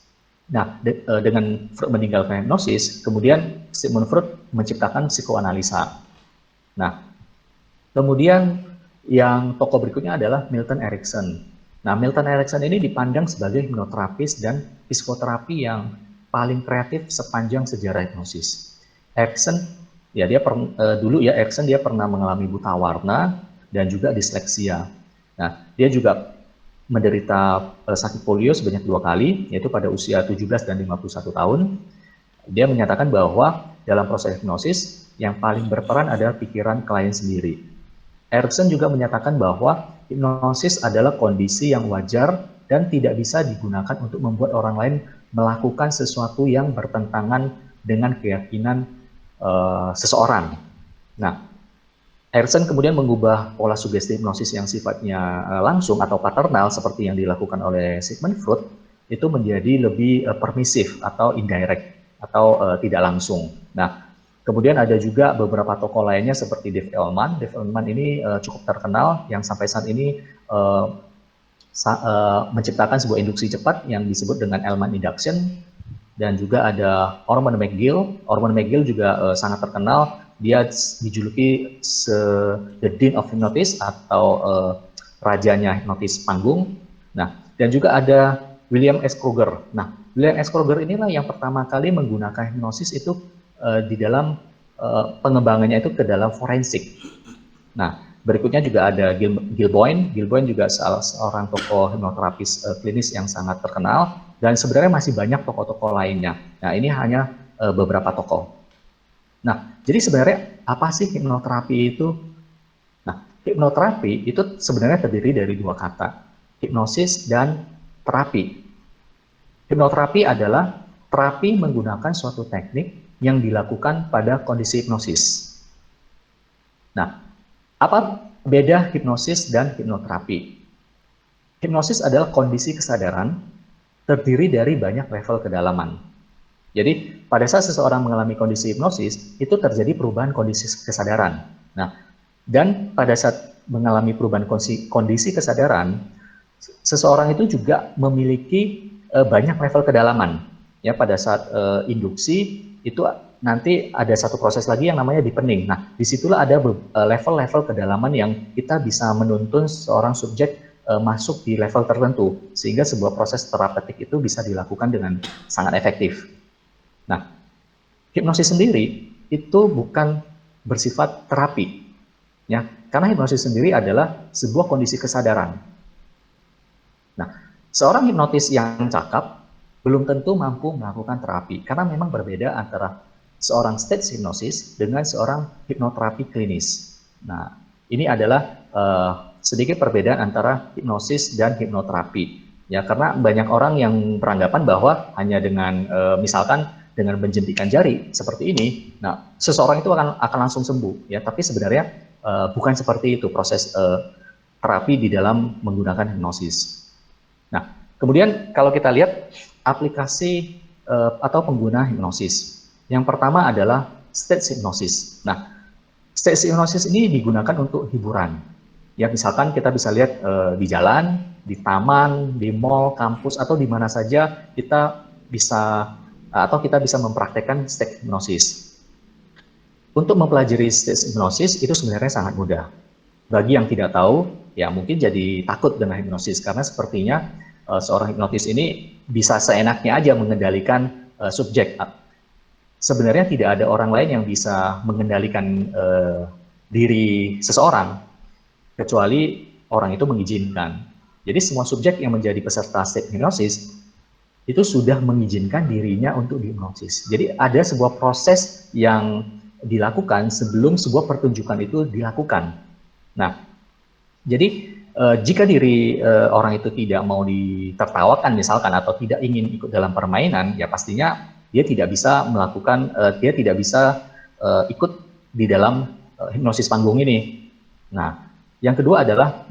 Nah, dengan Freud meninggalkan hipnosis, kemudian Sigmund Freud menciptakan psikoanalisa. Nah, kemudian yang tokoh berikutnya adalah Milton Erickson. Nah, Milton Erickson ini dipandang sebagai hipnoterapis dan psikoterapi yang paling kreatif sepanjang sejarah hipnosis. Erickson, ya Erickson dia pernah mengalami buta warna dan juga disleksia. Nah, dia juga menderita sakit polio sebanyak 2 kali, yaitu pada usia 17 dan 51 tahun. Dia menyatakan bahwa dalam proses hipnosis, yang paling berperan adalah pikiran klien sendiri. Erickson juga menyatakan bahwa hipnosis adalah kondisi yang wajar dan tidak bisa digunakan untuk membuat orang lain melakukan sesuatu yang bertentangan dengan keyakinan seseorang. Nah, Erickson kemudian mengubah pola sugesti hipnosis yang sifatnya langsung atau paternal seperti yang dilakukan oleh Sigmund Freud itu menjadi lebih permisif atau indirect atau tidak langsung. Nah, kemudian ada juga beberapa tokoh lainnya seperti Dave Edelman. Dave Edelman ini cukup terkenal yang sampai saat ini menciptakan sebuah induksi cepat yang disebut dengan Edelman induction, dan juga ada Ormond McGill. Ormond McGill juga sangat terkenal. Dia dijuluki The Dean of Hypnosis atau rajanya hipnotis panggung. Nah, dan juga ada William S. Kruger. Nah, William S. Kruger inilah yang pertama kali menggunakan hipnosis itu di dalam pengembangannya itu ke dalam forensik. Nah, berikutnya juga ada Gil Boyne. Gil Boyne juga salah seorang tokoh hipnoterapis klinis yang sangat terkenal, dan sebenarnya masih banyak tokoh-tokoh lainnya. Nah, ini hanya beberapa tokoh. Nah, jadi sebenarnya apa sih hipnoterapi itu? Nah, hipnoterapi itu sebenarnya terdiri dari 2 kata, hipnosis dan terapi. Hipnoterapi adalah terapi menggunakan suatu teknik yang dilakukan pada kondisi hipnosis. Nah, apa beda hipnosis dan hipnoterapi? Hipnosis adalah kondisi kesadaran terdiri dari banyak level kedalaman. Jadi, pada saat seseorang mengalami kondisi hipnosis, itu terjadi perubahan kondisi kesadaran. Nah, dan pada saat mengalami perubahan kondisi kesadaran, seseorang itu juga memiliki banyak level kedalaman. Ya, pada saat induksi, itu nanti ada satu proses lagi yang namanya deepening. Nah, disitulah ada level-level kedalaman yang kita bisa menuntun seorang subjek masuk di level tertentu, sehingga sebuah proses terapeutik itu bisa dilakukan dengan sangat efektif. Nah, hipnosis sendiri itu bukan bersifat terapi, ya, karena hipnosis sendiri adalah sebuah kondisi kesadaran. Nah, seorang hipnotis yang cakap belum tentu mampu melakukan terapi, karena memang berbeda antara seorang state hipnosis dengan seorang hipnoterapi klinis. Nah, ini adalah sedikit perbedaan antara hipnosis dan hipnoterapi. Ya, karena banyak orang yang beranggapan bahwa hanya dengan misalkan dengan menjentikan jari seperti ini, nah seseorang itu akan langsung sembuh. Ya, tapi sebenarnya bukan seperti itu proses terapi di dalam menggunakan hipnosis. Nah, kemudian kalau kita lihat aplikasi atau pengguna hipnosis. Yang pertama adalah state hypnosis. Nah, state hypnosis ini digunakan untuk hiburan. Ya, misalkan kita bisa lihat di jalan, di taman, di mall, kampus, atau di mana saja kita bisa mempraktekkan state hypnosis. Untuk mempelajari state hypnosis itu sebenarnya sangat mudah. Bagi yang tidak tahu, ya mungkin jadi takut dengan hipnosis karena sepertinya seorang hipnotis ini bisa seenaknya aja mengendalikan subjek. Sebenarnya tidak ada orang lain yang bisa mengendalikan diri seseorang kecuali orang itu mengizinkan. Jadi semua subjek yang menjadi peserta state hipnosis itu sudah mengizinkan dirinya untuk dihipnosis. Jadi ada sebuah proses yang dilakukan sebelum sebuah pertunjukan itu dilakukan. Nah, jadi jika diri orang itu tidak mau ditertawakan misalkan atau tidak ingin ikut dalam permainan, ya pastinya dia tidak bisa melakukan, dia tidak bisa ikut di dalam hipnosis panggung ini. Nah, yang kedua adalah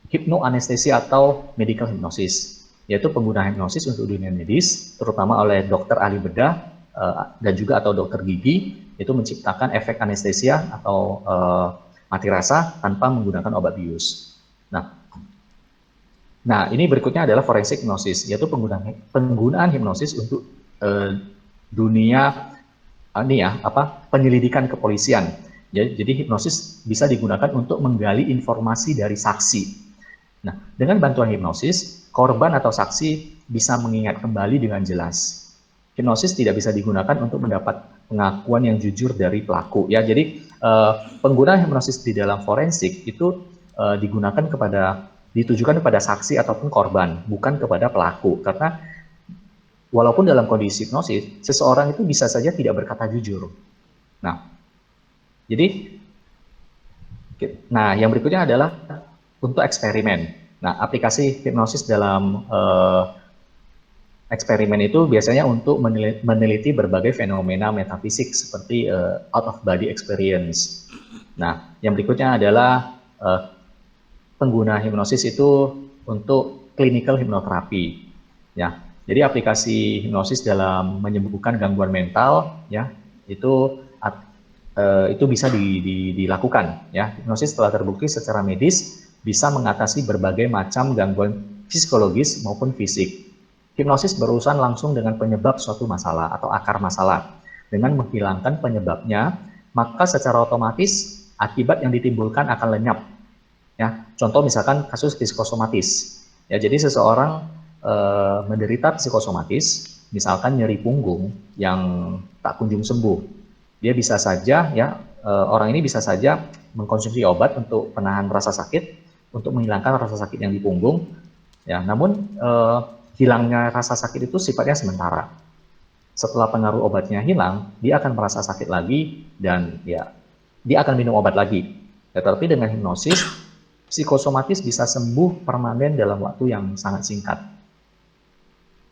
hipnoanestesia atau medical hypnosis, yaitu penggunaan hipnosis untuk dunia medis, terutama oleh dokter ahli bedah dan juga atau dokter gigi, itu menciptakan efek anestesia atau mati rasa tanpa menggunakan obat bius. Nah, ini berikutnya adalah forensic hypnosis, yaitu penggunaan hipnosis untuk dunia penyelidikan kepolisian. Jadi hipnosis bisa digunakan untuk menggali informasi dari saksi. Nah, dengan bantuan hipnosis, korban atau saksi bisa mengingat kembali dengan jelas. Hipnosis tidak bisa digunakan untuk mendapat pengakuan yang jujur dari pelaku. Ya, jadi penggunaan hipnosis di dalam forensik itu ditujukan kepada saksi ataupun korban, bukan kepada pelaku. Karena walaupun dalam kondisi hipnosis, seseorang itu bisa saja tidak berkata jujur. Nah, yang berikutnya adalah untuk eksperimen. Nah, aplikasi hipnosis dalam eksperimen itu biasanya untuk meneliti berbagai fenomena metafisik seperti out of body experience. Nah, yang berikutnya adalah pengguna hipnosis itu untuk clinical hypnotherapy. Ya, jadi aplikasi hipnosis dalam menyembuhkan gangguan mental, ya, itu bisa dilakukan. Ya, hipnosis telah terbukti secara medis bisa mengatasi berbagai macam gangguan psikologis maupun fisik. Hipnosis berurusan langsung dengan penyebab suatu masalah atau akar masalah. Dengan menghilangkan penyebabnya, maka secara otomatis akibat yang ditimbulkan akan lenyap. Ya, contoh misalkan kasus psikosomatis. Ya, jadi seseorang menderita psikosomatis, misalkan nyeri punggung yang tak kunjung sembuh. Dia bisa saja, ya, orang ini bisa saja mengkonsumsi obat untuk penahan rasa sakit, untuk menghilangkan rasa sakit yang di punggung. Ya, namun hilangnya rasa sakit itu sifatnya sementara. Setelah pengaruh obatnya hilang, dia akan merasa sakit lagi dan ya dia akan minum obat lagi. Tetapi dengan hipnosis, psikosomatis bisa sembuh permanen dalam waktu yang sangat singkat.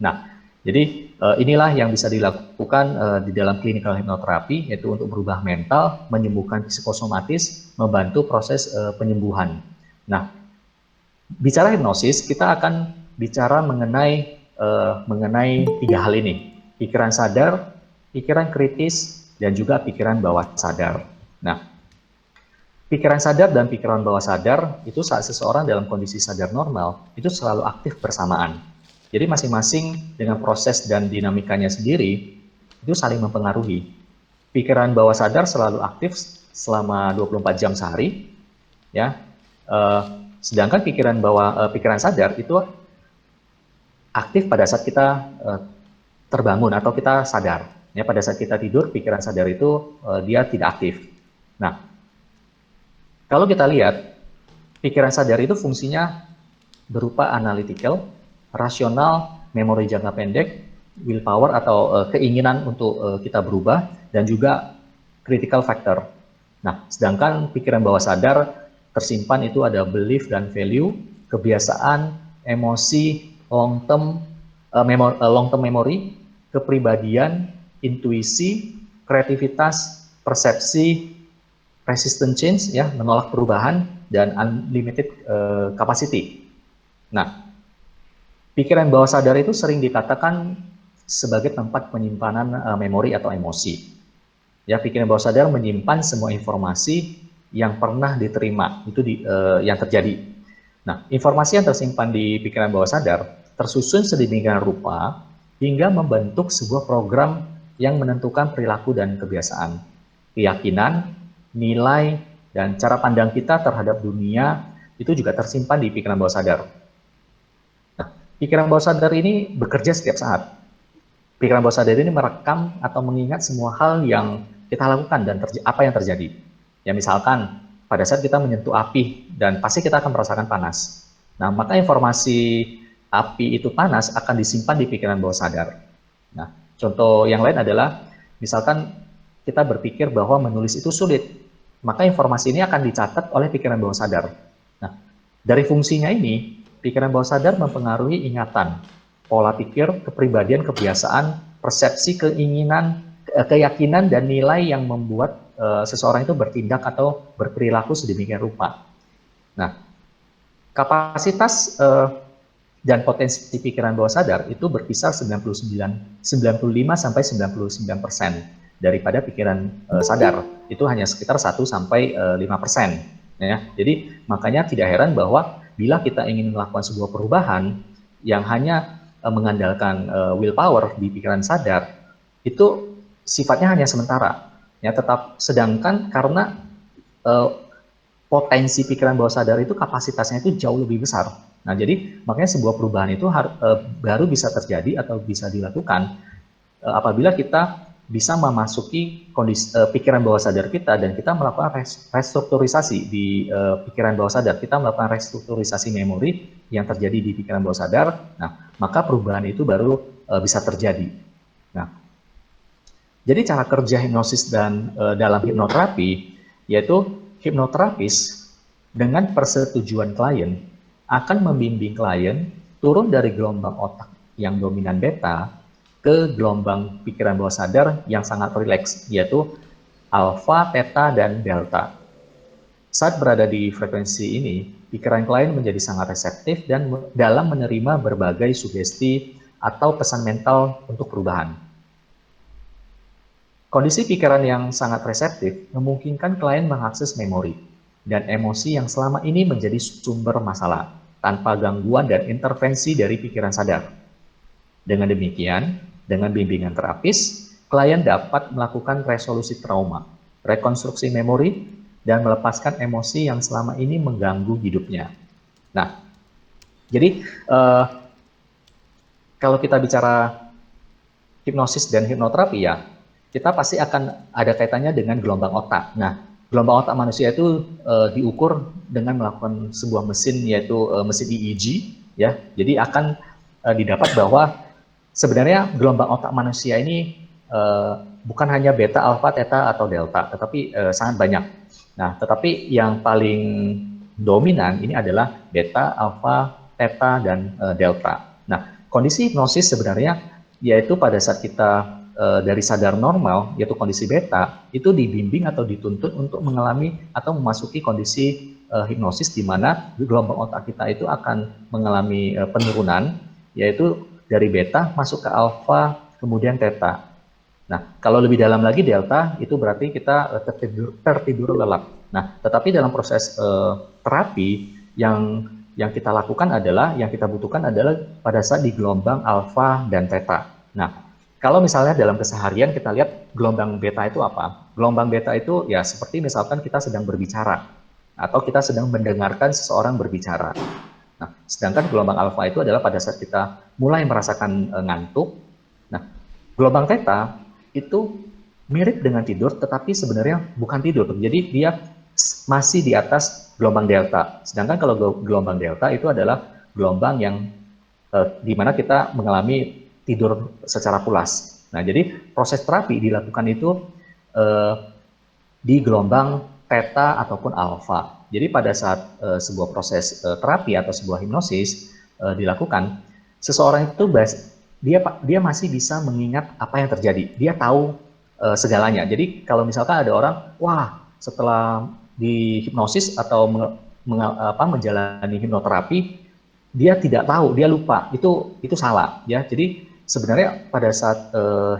Nah, jadi inilah yang bisa dilakukan di dalam clinical hypnotherapy, yaitu untuk berubah mental, menyembuhkan psikosomatis, membantu proses penyembuhan. Nah, bicara hipnosis, kita akan bicara mengenai 3 hal ini: pikiran sadar, pikiran kritis, dan juga pikiran bawah sadar. Nah, pikiran sadar dan pikiran bawah sadar itu saat seseorang dalam kondisi sadar normal itu selalu aktif bersamaan. Jadi masing-masing dengan proses dan dinamikanya sendiri itu saling mempengaruhi. Pikiran bawah sadar selalu aktif selama 24 jam sehari, ya. Sedangkan pikiran sadar itu aktif pada saat kita terbangun atau kita sadar. Ya, pada saat kita tidur, pikiran sadar itu dia tidak aktif. Nah, kalau kita lihat, pikiran sadar itu fungsinya berupa analytical, rasional, memori jangka pendek, willpower atau keinginan untuk kita berubah, dan juga critical factor. Nah, sedangkan pikiran bawah sadar tersimpan itu ada belief dan value, kebiasaan, emosi, long term memory, kepribadian, intuisi, kreativitas, persepsi, resistant change, ya, menolak perubahan, dan unlimited capacity. Nah, pikiran bawah sadar itu sering dikatakan sebagai tempat penyimpanan memori atau emosi. Ya, pikiran bawah sadar menyimpan semua informasi yang pernah diterima, itu yang terjadi. Nah, informasi yang tersimpan di pikiran bawah sadar tersusun sedemikian rupa hingga membentuk sebuah program yang menentukan perilaku dan kebiasaan, keyakinan, nilai, dan cara pandang kita terhadap dunia itu juga tersimpan di pikiran bawah sadar. Nah, pikiran bawah sadar ini bekerja setiap saat. Pikiran bawah sadar ini merekam atau mengingat semua hal yang kita lakukan dan apa yang terjadi. Ya, misalkan pada saat kita menyentuh api dan pasti kita akan merasakan panas. Nah, maka informasi api itu panas akan disimpan di pikiran bawah sadar. Nah, contoh yang lain adalah misalkan kita berpikir bahwa menulis itu sulit, maka informasi ini akan dicatat oleh pikiran bawah sadar. Nah, dari fungsinya ini, pikiran bawah sadar mempengaruhi ingatan, pola pikir, kepribadian, kebiasaan, persepsi, keinginan, keyakinan, dan nilai yang membuat seseorang itu bertindak atau berperilaku sedemikian rupa. Nah, kapasitas dan potensi pikiran bawah sadar itu berkisar 95 sampai 99% daripada pikiran sadar. Itu hanya sekitar 1 sampai 5%. Ya. Jadi makanya tidak heran bahwa bila kita ingin melakukan sebuah perubahan yang hanya mengandalkan willpower di pikiran sadar, itu sifatnya hanya sementara. Ya, tetap sedangkan karena potensi pikiran bawah sadar itu kapasitasnya itu jauh lebih besar. Nah, jadi makanya sebuah perubahan itu baru bisa terjadi atau bisa dilakukan apabila kita bisa memasuki kondisi pikiran bawah sadar kita dan kita melakukan restrukturisasi di pikiran bawah sadar. Kita melakukan restrukturisasi memori yang terjadi di pikiran bawah sadar. Nah, maka perubahan itu baru bisa terjadi. Nah, jadi cara kerja hipnosis dan dalam hipnoterapi yaitu hipnoterapis dengan persetujuan klien akan membimbing klien turun dari gelombang otak yang dominan beta ke gelombang pikiran bawah sadar yang sangat rileks, yaitu alfa, theta, dan delta. Saat berada di frekuensi ini, pikiran klien menjadi sangat reseptif dan dalam menerima berbagai sugesti atau pesan mental untuk perubahan. Kondisi pikiran yang sangat reseptif memungkinkan klien mengakses memori dan emosi yang selama ini menjadi sumber masalah tanpa gangguan dan intervensi dari pikiran sadar. Dengan demikian, dengan bimbingan terapis, klien dapat melakukan resolusi trauma, rekonstruksi memori, dan melepaskan emosi yang selama ini mengganggu hidupnya. Nah, jadi kalau kita bicara hipnosis dan hipnoterapi ya, kita pasti akan ada kaitannya dengan gelombang otak. Nah, gelombang otak manusia itu diukur dengan melakukan sebuah mesin, yaitu mesin EEG, ya. Jadi akan didapat bahwa sebenarnya gelombang otak manusia ini bukan hanya beta, alfa, theta, atau delta, tetapi sangat banyak. Nah, tetapi yang paling dominan ini adalah beta, alfa, theta, dan delta. Nah, kondisi hipnosis sebenarnya yaitu pada saat kita dari sadar normal, yaitu kondisi beta, itu dibimbing atau dituntut untuk mengalami atau memasuki kondisi hipnosis di mana gelombang otak kita itu akan mengalami penurunan, yaitu dari beta masuk ke alfa, kemudian theta. Nah, kalau lebih dalam lagi delta, itu berarti kita tertidur lelap. Nah, tetapi dalam proses terapi yang kita lakukan adalah, yang kita butuhkan adalah pada saat di gelombang alfa dan theta. Nah, kalau misalnya dalam keseharian kita lihat gelombang beta itu apa? Gelombang beta itu ya seperti misalkan kita sedang berbicara atau kita sedang mendengarkan seseorang berbicara. Nah, sedangkan gelombang alfa itu adalah pada saat kita mulai merasakan ngantuk. Nah, gelombang theta itu mirip dengan tidur, tetapi sebenarnya bukan tidur. Jadi dia masih di atas gelombang delta. Sedangkan kalau gelombang delta itu adalah gelombang yang di mana kita mengalami tidur secara pulas. Nah, jadi proses terapi dilakukan itu di gelombang theta ataupun alfa. Jadi pada saat sebuah proses terapi atau sebuah hipnosis dilakukan, seseorang itu dia masih bisa mengingat apa yang terjadi. Dia tahu segalanya. Jadi kalau misalkan ada orang, wah setelah dihipnosis atau menjalani hipnoterapi, dia tidak tahu, dia lupa. Itu salah ya. Jadi sebenarnya pada saat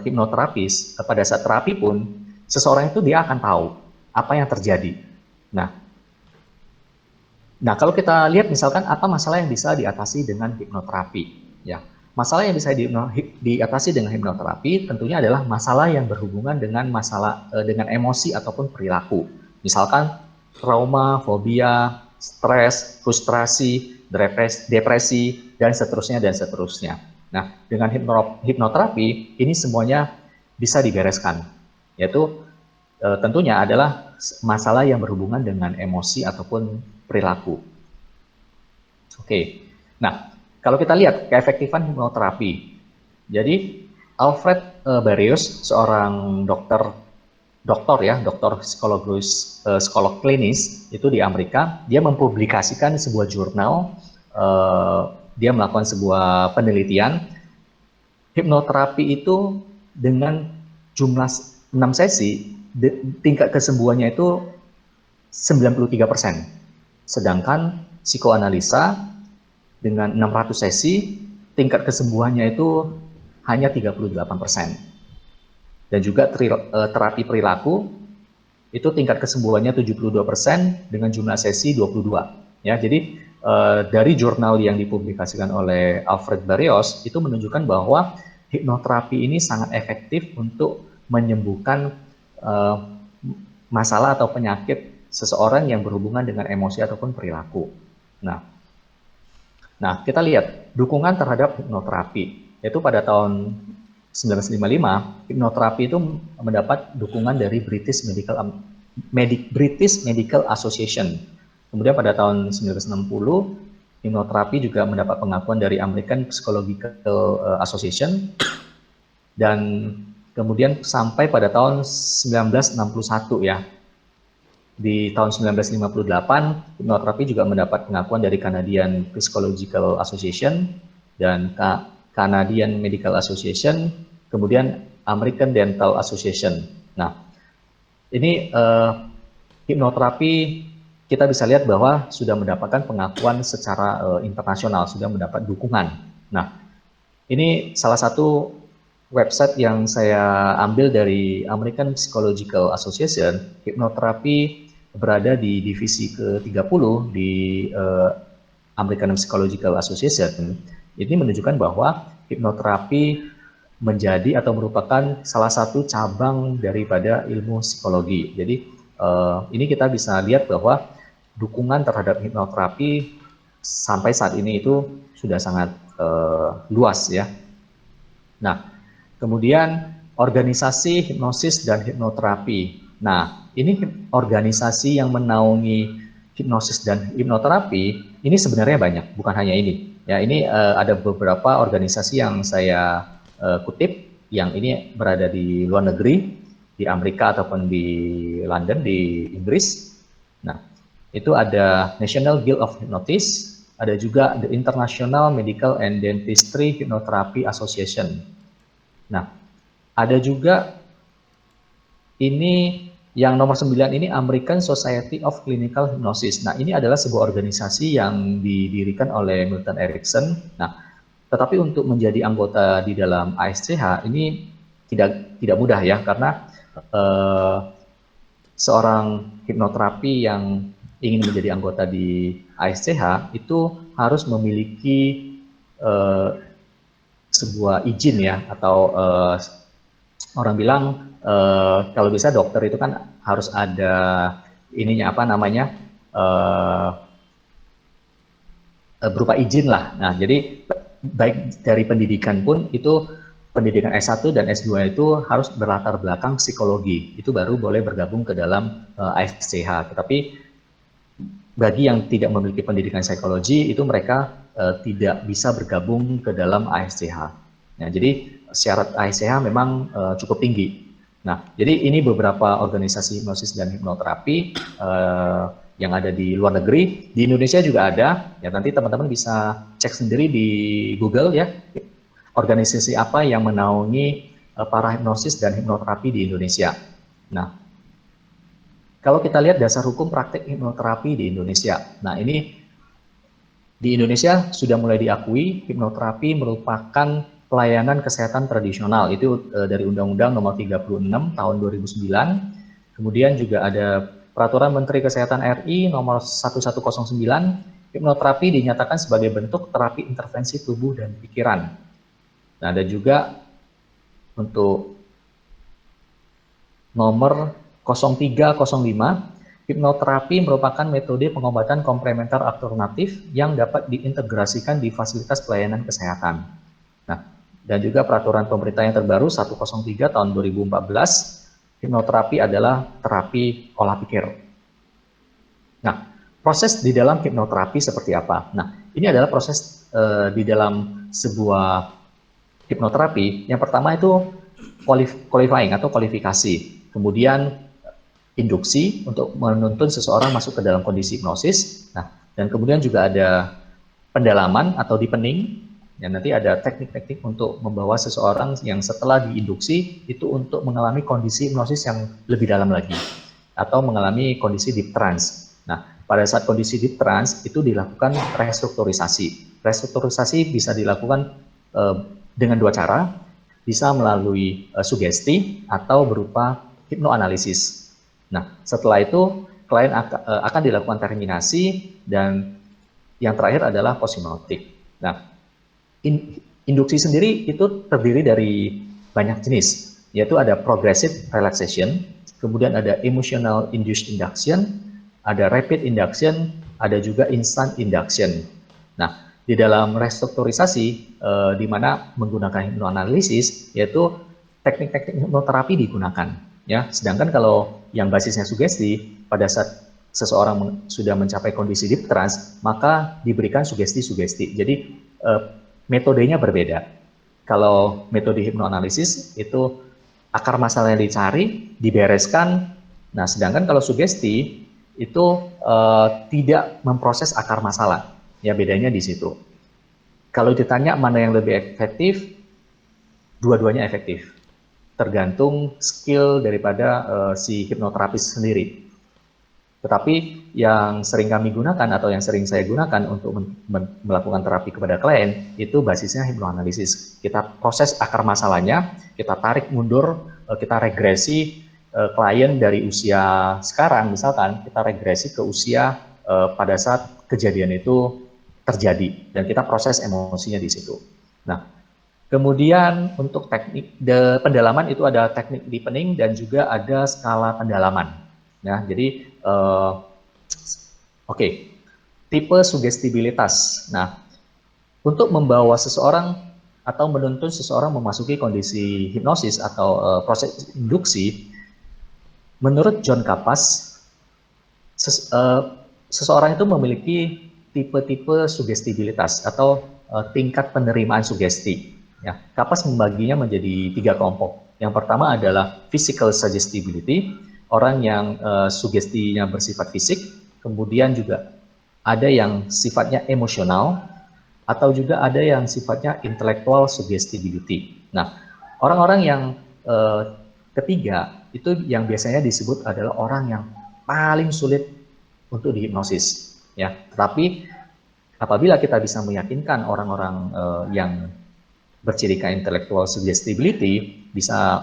hipnoterapis, pada saat terapi pun seseorang itu dia akan tahu apa yang terjadi. Nah, kalau kita lihat misalkan apa masalah yang bisa diatasi dengan hipnoterapi, ya. Masalah yang bisa diatasi dengan hipnoterapi tentunya adalah masalah yang berhubungan dengan dengan emosi ataupun perilaku. Misalkan trauma, fobia, stres, frustrasi, depresi, dan seterusnya dan seterusnya. Nah, dengan hipnoterapi ini semuanya bisa dibereskan, yaitu tentunya adalah masalah yang berhubungan dengan emosi ataupun perilaku. Oke, nah kalau kita lihat keefektifan hipnoterapi, jadi Alfred Barrios, seorang dokter psikolog klinis itu di Amerika, dia mempublikasikan sebuah jurnal, dia melakukan sebuah penelitian, hipnoterapi itu dengan jumlah 6 sesi, tingkat kesembuhannya itu 93%. Sedangkan psikoanalisa dengan 600 sesi, tingkat kesembuhannya itu hanya 38%. Dan juga terapi perilaku, itu tingkat kesembuhannya 72% dengan jumlah sesi 22. Ya, jadi dari jurnal yang dipublikasikan oleh Alfred Barrios, itu menunjukkan bahwa hipnoterapi ini sangat efektif untuk menyembuhkan masalah atau penyakit seseorang yang berhubungan dengan emosi ataupun perilaku. Nah, kita lihat dukungan terhadap hipnoterapi, yaitu pada tahun 1955, hipnoterapi itu mendapat dukungan dari British Medical Association. Kemudian pada tahun 1960, hipnoterapi juga mendapat pengakuan dari American Psychological Association, dan kemudian sampai pada tahun 1961 ya. Di tahun 1958, hipnoterapi juga mendapat pengakuan dari Canadian Psychological Association dan Canadian Medical Association, kemudian American Dental Association. Nah, ini hipnoterapi kita bisa lihat bahwa sudah mendapatkan pengakuan secara internasional, sudah mendapat dukungan. Nah, ini salah satu website yang saya ambil dari American Psychological Association. Hipnoterapi berada di divisi ke-30 di American Psychological Association. Ini menunjukkan bahwa hipnoterapi menjadi atau merupakan salah satu cabang daripada ilmu psikologi. Jadi ini kita bisa lihat bahwa dukungan terhadap hipnoterapi sampai saat ini itu sudah sangat luas ya. Nah, kemudian organisasi hipnosis dan hipnoterapi. Nah, ini organisasi yang menaungi hipnosis dan hipnoterapi ini sebenarnya banyak, bukan hanya ini. Ya, ini ada beberapa organisasi yang saya kutip, yang ini berada di luar negeri, di Amerika ataupun di London, di Inggris. Nah, itu ada National Guild of Hypnotists, ada juga the International Medical and Dentistry Hypnotherapy Association. Nah, ada juga ini yang nomor 9 ini American Society of Clinical Hypnosis. Nah, ini adalah sebuah organisasi yang didirikan oleh Milton Erickson. Nah, tetapi untuk menjadi anggota di dalam ASCH ini tidak mudah ya, karena seorang hipnoterapi yang ingin menjadi anggota di ASCH itu harus memiliki sebuah izin ya, atau orang bilang kalau bisa dokter itu kan harus ada ininya apa namanya berupa izin lah. Nah, jadi baik dari pendidikan pun itu pendidikan S1 dan S2 itu harus berlatar belakang psikologi, itu baru boleh bergabung ke dalam ASCH. Tetapi bagi yang tidak memiliki pendidikan psikologi, itu mereka tidak bisa bergabung ke dalam ASCH. Nah, jadi syarat ASCH memang cukup tinggi. Nah, jadi ini beberapa organisasi hipnosis dan hipnoterapi yang ada di luar negeri. Di Indonesia juga ada. Ya, nanti teman-teman bisa cek sendiri di Google ya. Organisasi apa yang menaungi para hipnosis dan hipnoterapi di Indonesia. Nah, kalau kita lihat dasar hukum praktek hipnoterapi di Indonesia. Nah, ini di Indonesia sudah mulai diakui hipnoterapi merupakan pelayanan kesehatan tradisional. Itu dari Undang-Undang Nomor 36 Tahun 2009. Kemudian juga ada Peraturan Menteri Kesehatan RI Nomor 1109. Hipnoterapi dinyatakan sebagai bentuk terapi intervensi tubuh dan pikiran. Nah, ada juga untuk nomor 0305, hipnoterapi merupakan metode pengobatan komplementer alternatif yang dapat diintegrasikan di fasilitas pelayanan kesehatan. Nah, dan juga peraturan pemerintah yang terbaru 103 tahun 2014, hipnoterapi adalah terapi olah pikir. Nah, proses di dalam hipnoterapi seperti apa? Nah, ini adalah proses di dalam sebuah hipnoterapi. Yang pertama itu qualifying atau kualifikasi. Kemudian induksi untuk menuntun seseorang masuk ke dalam kondisi hipnosis. Nah, dan kemudian juga ada pendalaman atau deepening. Ya, nanti ada teknik-teknik untuk membawa seseorang yang setelah diinduksi itu untuk mengalami kondisi hipnosis yang lebih dalam lagi atau mengalami kondisi deep trance. Nah, pada saat kondisi deep trance itu dilakukan restrukturisasi. Restrukturisasi bisa dilakukan dengan dua cara, bisa melalui sugesti atau berupa hipnoanalisis. Nah, setelah itu klien akan dilakukan terminasi dan yang terakhir adalah post-hipnotik. Nah, induksi sendiri itu terdiri dari banyak jenis, yaitu ada progressive relaxation, kemudian ada emotional induced induction, ada rapid induction, ada juga instant induction. Nah, di dalam restrukturisasi di mana menggunakan hipnoanalisis yaitu teknik-teknik hipnoterapi digunakan ya. Sedangkan kalau yang basisnya sugesti, pada saat seseorang sudah mencapai kondisi deep trance maka diberikan sugesti-sugesti. Jadi metodenya berbeda. Kalau metode hipnoanalisis itu akar masalah yang dicari, dibereskan. Nah, sedangkan kalau sugesti itu tidak memproses akar masalah. Ya, bedanya di situ. Kalau ditanya mana yang lebih efektif, dua-duanya efektif. Tergantung skill daripada si hipnoterapis sendiri. Tetapi yang sering kami gunakan atau yang sering saya gunakan untuk melakukan terapi kepada klien itu basisnya hipnoanalisis. Kita proses akar masalahnya, kita tarik mundur, kita regresi klien dari usia sekarang misalkan, kita regresi ke usia pada saat kejadian itu terjadi dan kita proses emosinya di situ. Nah, kemudian untuk teknik pendalaman itu ada teknik deepening dan juga ada skala pendalaman. Ya, jadi oke. Tipe sugestibilitas. Nah, untuk membawa seseorang atau menuntun seseorang memasuki kondisi hipnosis atau proses induksi, menurut John Kapas, seseorang itu memiliki tipe-tipe sugestibilitas atau tingkat penerimaan sugesti. Ya, Kapas membaginya menjadi 3 kelompok. Yang pertama adalah physical suggestibility, orang yang sugestinya bersifat fisik, kemudian juga ada yang sifatnya emosional, atau juga ada yang sifatnya intellectual suggestibility. Nah, orang-orang yang ketiga itu yang biasanya disebut adalah orang yang paling sulit untuk dihipnosis. Ya, tetapi apabila kita bisa meyakinkan orang-orang yang bercirikan intellectual suggestibility bisa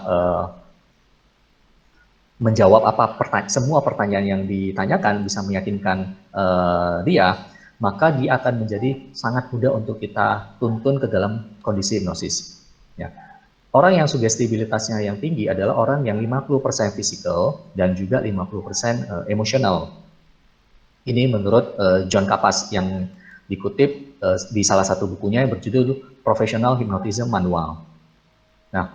menjawab semua pertanyaan yang ditanyakan, bisa meyakinkan dia, maka dia akan menjadi sangat mudah untuk kita tuntun ke dalam kondisi hipnosis. Ya. Orang yang sugestibilitasnya yang tinggi adalah orang yang 50% fisikal dan juga 50% emosional. Ini menurut John Kapas yang dikutip di salah satu bukunya yang berjudul Professional Hypnotism Manual. Nah,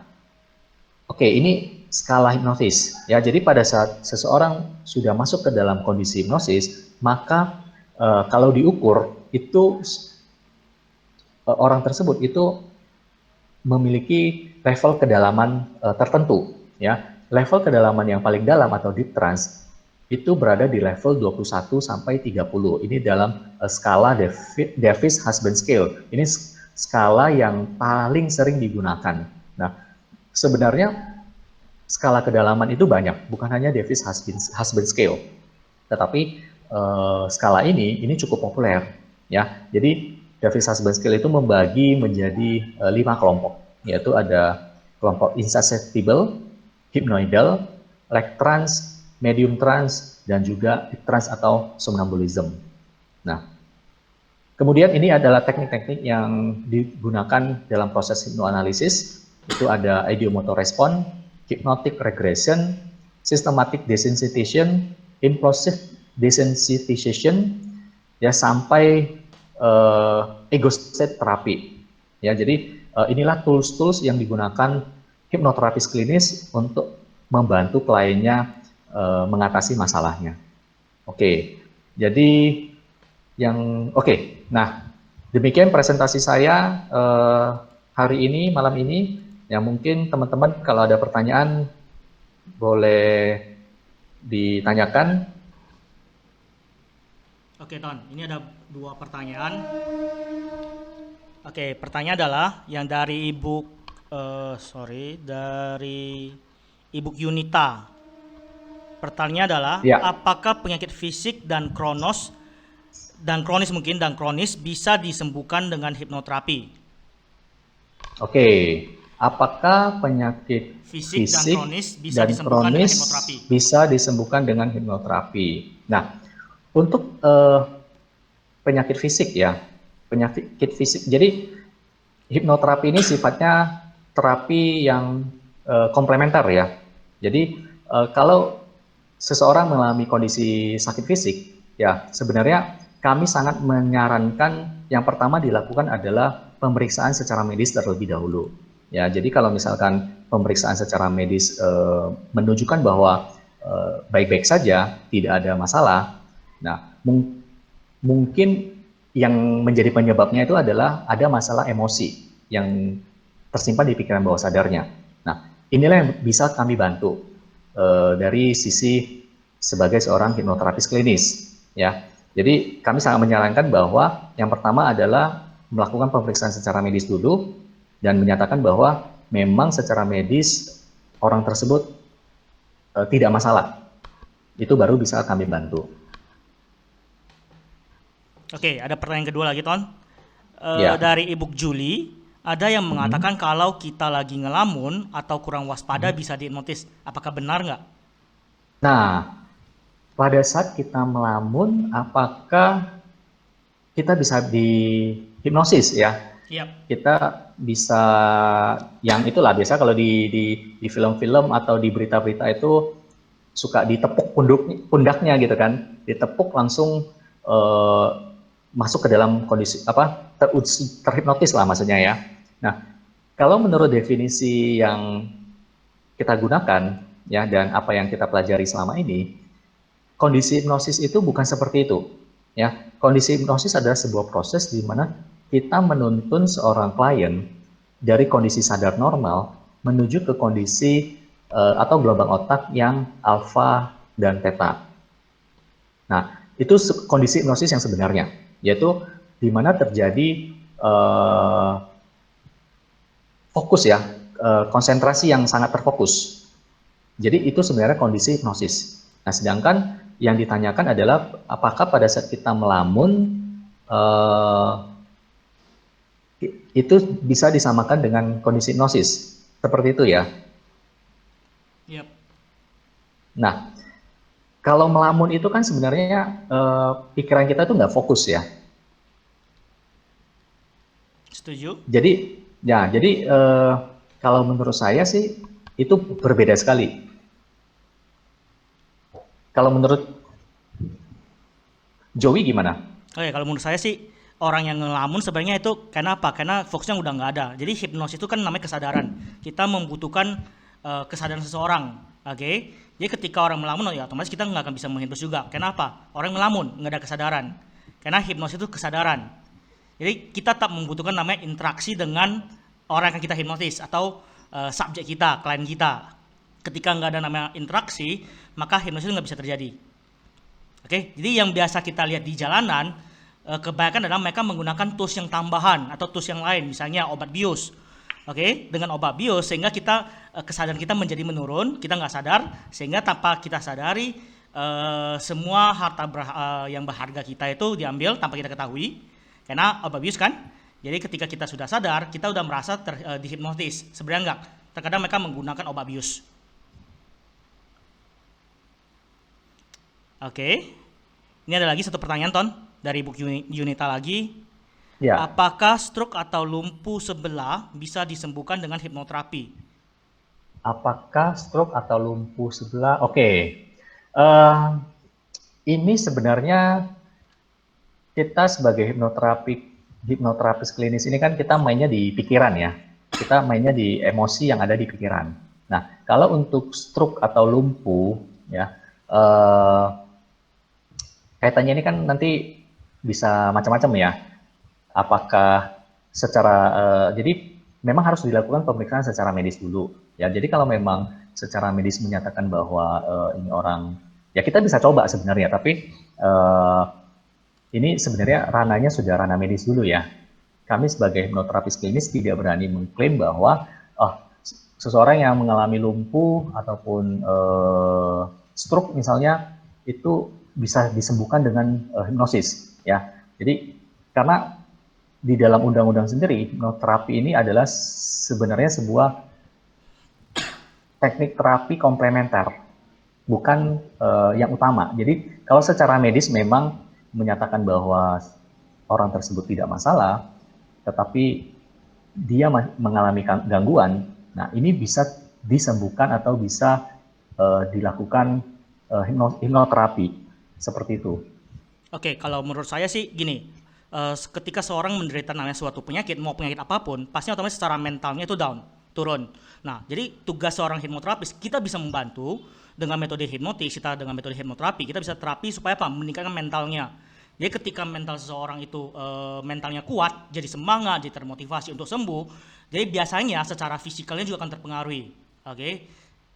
oke, ini skala hipnotis ya. Jadi pada saat seseorang sudah masuk ke dalam kondisi hipnosis, maka kalau diukur itu orang tersebut itu memiliki level kedalaman tertentu ya. Level kedalaman yang paling dalam atau deep trance itu berada di level 21 sampai 30. Ini dalam skala Davis-Husband Scale. Ini skala yang paling sering digunakan. Nah, sebenarnya skala kedalaman itu banyak, bukan hanya Davis-Husband Scale. Tetapi skala ini cukup populer ya. Jadi Davis-Husband Scale itu membagi menjadi 5 kelompok, yaitu ada kelompok insusceptible, hypnoidal, light trance, medium trance, dan juga deep trance atau somnambulism. Nah, kemudian ini adalah teknik-teknik yang digunakan dalam proses hipnoanalisis. Itu ada idiomotor response, hypnotic regression, systematic desensitization, impulsive desensitization, ya sampai ego state terapi. Ya, jadi inilah tools-tools yang digunakan hipnoterapis klinis untuk membantu kliennya mengatasi masalahnya. Oke, jadi nah demikian presentasi saya hari ini, malam ini. Ya mungkin teman-teman kalau ada pertanyaan boleh ditanyakan. Oke, Ton, ini ada 2 pertanyaan. Oke, pertanyaan adalah yang dari dari Ibu Yunita. Pertanyaannya adalah, Ya. apakah penyakit fisik dan kronis bisa disembuhkan dengan hipnoterapi? Oke, apakah penyakit Fisik dan fisik kronis bisa dan disembuhkan dengan kronis hipnoterapi? bisa disembuhkan dengan hipnoterapi? Nah, untuk penyakit fisik ya, penyakit fisik. Jadi hipnoterapi ini sifatnya terapi yang komplementer ya. Jadi kalau seseorang mengalami kondisi sakit fisik, ya sebenarnya kami sangat menyarankan yang pertama dilakukan adalah pemeriksaan secara medis terlebih dahulu. Ya, jadi kalau misalkan pemeriksaan secara medis menunjukkan bahwa baik-baik saja, tidak ada masalah. Nah, mungkin yang menjadi penyebabnya itu adalah ada masalah emosi yang tersimpan di pikiran bawah sadarnya. Nah, inilah yang bisa kami bantu dari sisi sebagai seorang hipnoterapis klinis, ya. Jadi kami sangat menyarankan bahwa yang pertama adalah melakukan pemeriksaan secara medis dulu dan menyatakan bahwa memang secara medis orang tersebut tidak masalah. Itu baru bisa kami bantu. Oke, ada pertanyaan kedua lagi, Ton. Ya. Dari Ibu Juli, ada yang mengatakan kalau kita lagi ngelamun atau kurang waspada bisa dihipnotis. Apakah benar nggak? Nah, pada saat kita melamun, apakah kita bisa dihipnosis ya? Yap. Kita bisa, yang itulah biasa kalau di film-film atau di berita-berita itu suka ditepuk pundaknya gitu kan, ditepuk langsung masuk ke dalam kondisi terhipnotis lah maksudnya ya. Nah, kalau menurut definisi yang kita gunakan ya dan apa yang kita pelajari selama ini, kondisi hipnosis itu bukan seperti itu. Ya, kondisi hipnosis adalah sebuah proses di mana kita menuntun seorang klien dari kondisi sadar normal menuju ke kondisi atau gelombang otak yang alfa dan theta. Nah, itu kondisi hipnosis yang sebenarnya, yaitu di mana terjadi fokus ya, konsentrasi yang sangat terfokus. Jadi itu sebenarnya kondisi hipnosis. Nah, sedangkan yang ditanyakan adalah apakah pada saat kita melamun itu bisa disamakan dengan kondisi hipnosis. Seperti itu ya. Yep. Nah, kalau melamun itu kan sebenarnya pikiran kita tuh nggak fokus ya. Setuju? Jadi kalau menurut saya sih itu berbeda sekali. Kalau menurut Joey gimana? Oke, kalau menurut saya sih orang yang ngelamun sebenarnya itu karena apa? Karena fokusnya udah nggak ada. Jadi hipnosis itu kan namanya kesadaran. Kita membutuhkan kesadaran seseorang. Oke? Jadi ketika orang melamun, ya otomatis kita nggak akan bisa menghipnotis juga. Kenapa? Orang melamun, nggak ada kesadaran. Karena hipnosis itu kesadaran. Jadi kita tak membutuhkan namanya interaksi dengan orang yang kita hipnotis atau subjek kita, klien kita. Ketika nggak ada namanya interaksi, maka hipnosis nggak bisa terjadi. Oke, jadi yang biasa kita lihat di jalanan, kebanyakan adalah mereka menggunakan tools yang tambahan atau tools yang lain, misalnya obat bius. Oke, dengan obat bius sehingga kita kesadaran kita menjadi menurun, kita nggak sadar, sehingga tanpa kita sadari semua harta yang berharga kita itu diambil tanpa kita ketahui, karena obat bius kan. Jadi ketika kita sudah sadar, kita udah merasa dihipnotis. Sebenarnya enggak. Terkadang mereka menggunakan obat bius. Oke, ini ada lagi satu pertanyaan Ton dari Bu Yunita lagi. Ya, Apakah stroke atau lumpuh sebelah bisa disembuhkan dengan hipnoterapi? apakah stroke atau lumpuh sebelah? Oke, Eh, ini sebenarnya kita sebagai hipnoterapis klinis ini kan kita mainnya di pikiran ya. Kita mainnya di emosi yang ada di pikiran. Nah, kalau untuk stroke atau lumpuh ya, eh, kaitannya ini kan nanti bisa macam-macam ya. Apakah secara jadi memang harus dilakukan pemeriksaan secara medis dulu ya. Jadi kalau memang secara medis menyatakan bahwa ini orang ya kita bisa coba sebenarnya, tapi ini sebenarnya ranahnya sudah ranah medis dulu ya. Kami sebagai hipnoterapis klinis tidak berani mengklaim bahwa seseorang yang mengalami lumpuh ataupun stroke misalnya itu bisa disembuhkan dengan hipnosis ya. Jadi karena di dalam undang-undang sendiri hipnoterapi ini adalah sebenarnya sebuah teknik terapi komplementer, bukan yang utama. Jadi kalau secara medis memang menyatakan bahwa orang tersebut tidak masalah, tetapi dia mengalami gangguan, nah ini bisa disembuhkan atau bisa dilakukan hipnoterapi seperti itu. Oke, kalau menurut saya sih gini, ketika seorang menderita namanya suatu penyakit, mau penyakit apapun, pasti otomatis secara mentalnya itu down, turun. Nah, jadi tugas seorang hipnoterapis, kita bisa membantu dengan metode hipnotis, kita dengan metode hipnoterapi, kita bisa terapi supaya apa? Meningkatkan mentalnya. Jadi ketika mental seseorang itu mentalnya kuat, jadi semangat, jadi termotivasi untuk sembuh, jadi biasanya secara fisikalnya juga akan terpengaruhi. Oke,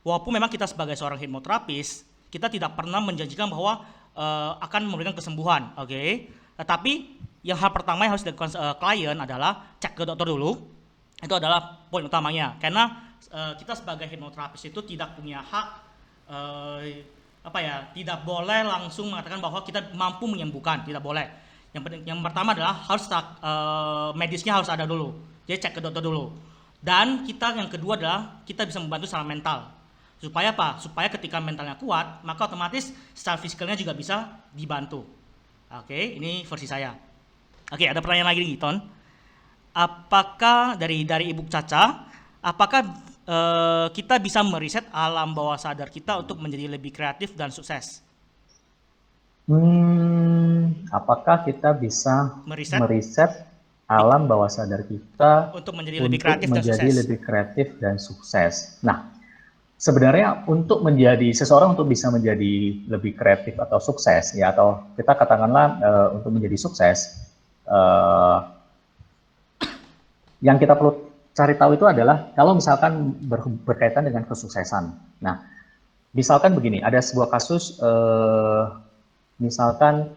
walaupun memang kita sebagai seorang hipnoterapis, kita tidak pernah menjanjikan bahwa akan memberikan kesembuhan. Oke, tetapi yang hal pertama yang harus dilakukan klien adalah cek ke dokter dulu. Itu adalah poin utamanya, karena kita sebagai hipnoterapis itu tidak punya hak tidak boleh langsung mengatakan bahwa kita mampu menyembuhkan, tidak boleh. Yang pertama adalah harus medisnya harus ada dulu, jadi cek ke dokter dulu. Dan yang kedua adalah kita bisa membantu secara mental, supaya apa? Supaya ketika mentalnya kuat, maka otomatis secara fisikalnya juga bisa dibantu. Oke, ini versi saya. Oke, ada pertanyaan lagi nih, Ton. Apakah dari Ibu Caca, apakah kita bisa meriset alam bawah sadar kita untuk menjadi lebih kreatif dan sukses? Apakah kita bisa Meriset alam bawah sadar kita untuk menjadi lebih kreatif dan sukses? lebih kreatif dan sukses. Nah, sebenarnya untuk seseorang untuk bisa menjadi lebih kreatif atau sukses ya, atau kita katakanlah untuk menjadi sukses, yang kita perlu cari tahu itu adalah kalau misalkan berkaitan dengan kesuksesan. Nah, misalkan begini, ada sebuah kasus, misalkan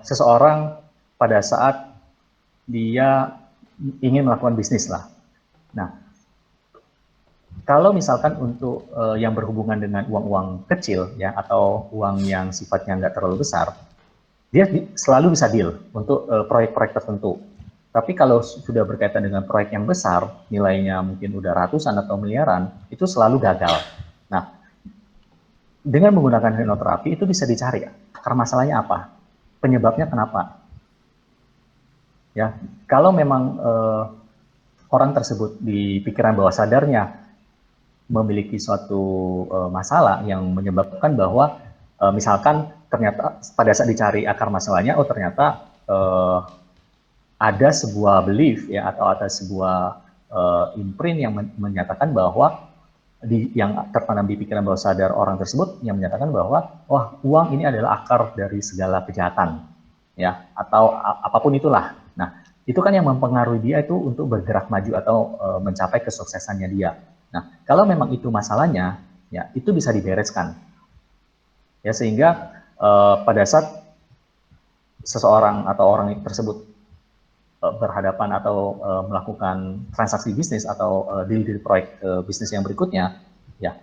seseorang pada saat dia ingin melakukan bisnis lah. Nah, kalau misalkan untuk yang berhubungan dengan uang-uang kecil ya, atau uang yang sifatnya nggak terlalu besar, dia selalu bisa deal untuk proyek-proyek tertentu. Tapi kalau sudah berkaitan dengan proyek yang besar, nilainya mungkin udah ratusan atau miliaran, itu selalu gagal. Nah, dengan menggunakan hipnoterapi itu bisa dicari ya, akar masalahnya apa, penyebabnya kenapa. Ya, kalau memang orang tersebut di pikiran bawah sadarnya memiliki suatu masalah yang menyebabkan bahwa misalkan ternyata pada saat dicari akar masalahnya, oh ternyata ada sebuah belief ya atau ada sebuah imprint yang menyatakan bahwa yang tertanam di pikiran bawah sadar orang tersebut yang menyatakan bahwa wah, uang ini adalah akar dari segala kejahatan ya, atau apapun itulah. Nah, itu kan yang mempengaruhi dia itu untuk bergerak maju atau mencapai kesuksesannya dia. Nah, kalau memang itu masalahnya, ya itu bisa dibereskan. Ya, sehingga pada saat seseorang atau orang tersebut berhadapan atau melakukan transaksi bisnis atau deal-deal proyek bisnis yang berikutnya, ya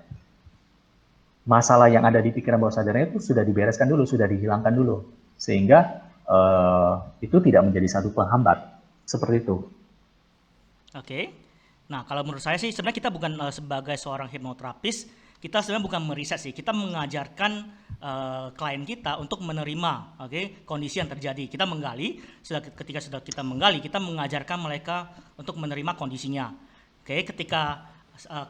masalah yang ada di pikiran bawah sadarnya itu sudah dibereskan dulu, sudah dihilangkan dulu, sehingga itu tidak menjadi satu penghambat seperti itu. Oke. Nah, kalau menurut saya sih sebenarnya kita bukan sebagai seorang hipnoterapis, kita sebenarnya bukan meriset sih, kita mengajarkan klien kita untuk menerima kondisi yang terjadi. Kita menggali, ketika sudah kita menggali, kita mengajarkan mereka untuk menerima kondisinya. Ketika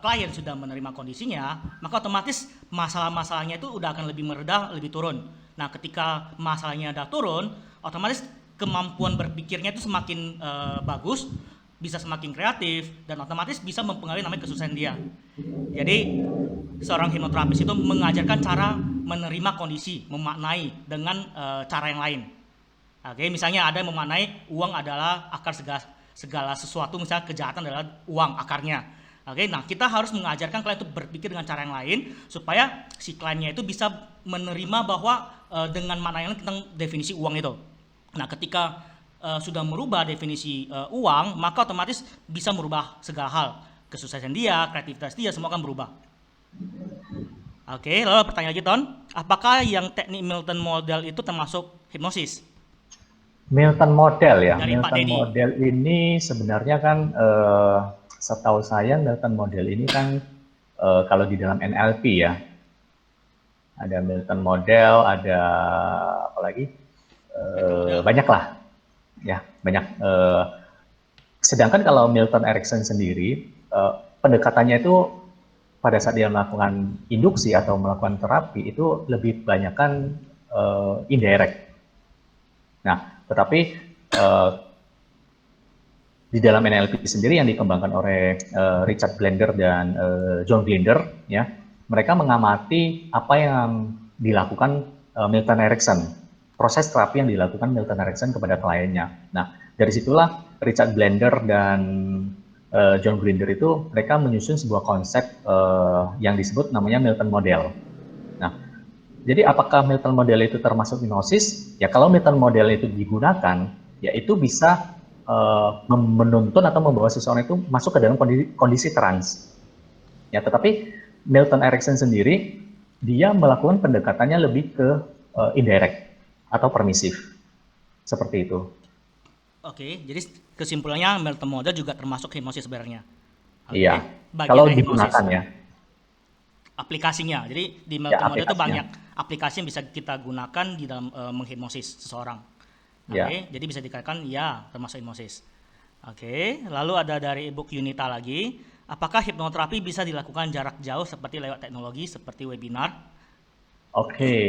klien sudah menerima kondisinya, maka otomatis masalah-masalahnya itu udah akan lebih mereda, lebih turun. Nah, ketika masalahnya udah turun, otomatis kemampuan berpikirnya itu semakin bagus, bisa semakin kreatif, dan otomatis bisa mempengaruhi namanya kesuksesan dia. Jadi seorang hipnoterapis itu mengajarkan cara menerima kondisi, memaknai dengan cara yang lain. Misalnya ada yang memaknai uang adalah akar segala sesuatu, misalnya kejahatan adalah uang akarnya. Nah kita harus mengajarkan klien untuk berpikir dengan cara yang lain supaya si kliennya itu bisa menerima bahwa dengan makna yang lain tentang definisi uang itu. Nah ketika sudah merubah definisi uang, maka otomatis bisa merubah segala hal. Kesuksesan dia, kreativitas dia, semua akan berubah. Lalu pertanyaan lagi, Ton. Apakah yang teknik Milton Model itu termasuk hipnosis? Milton Model ya. Dari Pak Milton Dedi. Model ini sebenarnya kan setahu saya Milton Model ini kan kalau di dalam NLP ya. Ada Milton Model, ada apa lagi? Banyak lah. Ya, banyak. Sedangkan kalau Milton Erickson sendiri, pendekatannya itu pada saat dia melakukan induksi atau melakukan terapi itu lebih banyakkan indirect. Nah, tetapi di dalam NLP sendiri yang dikembangkan oleh Richard Blender dan John Grinder, ya, mereka mengamati apa yang dilakukan Milton Erickson, proses terapi yang dilakukan Milton Erickson kepada kliennya. Nah, dari situlah Richard Blender dan John Grinder itu mereka menyusun sebuah konsep yang disebut namanya Milton Model. Nah, jadi apakah Milton Model itu termasuk hipnosis? Ya kalau Milton Model itu digunakan, ya itu bisa menuntun atau membawa seseorang itu masuk ke dalam kondisi trans. Ya, tetapi Milton Erickson sendiri dia melakukan pendekatannya lebih ke indirect atau permisif, seperti itu. Jadi kesimpulannya Milton Model juga termasuk hipnosis sebenarnya. Iya, kalau digunakan ya. Aplikasinya, jadi di Milton Model itu banyak aplikasi yang bisa kita gunakan di dalam menghipnosis seseorang. Jadi bisa dikatakan ya termasuk hipnosis. Lalu ada dari Ibu Yunita lagi. Apakah hipnoterapi bisa dilakukan jarak jauh seperti lewat teknologi seperti webinar?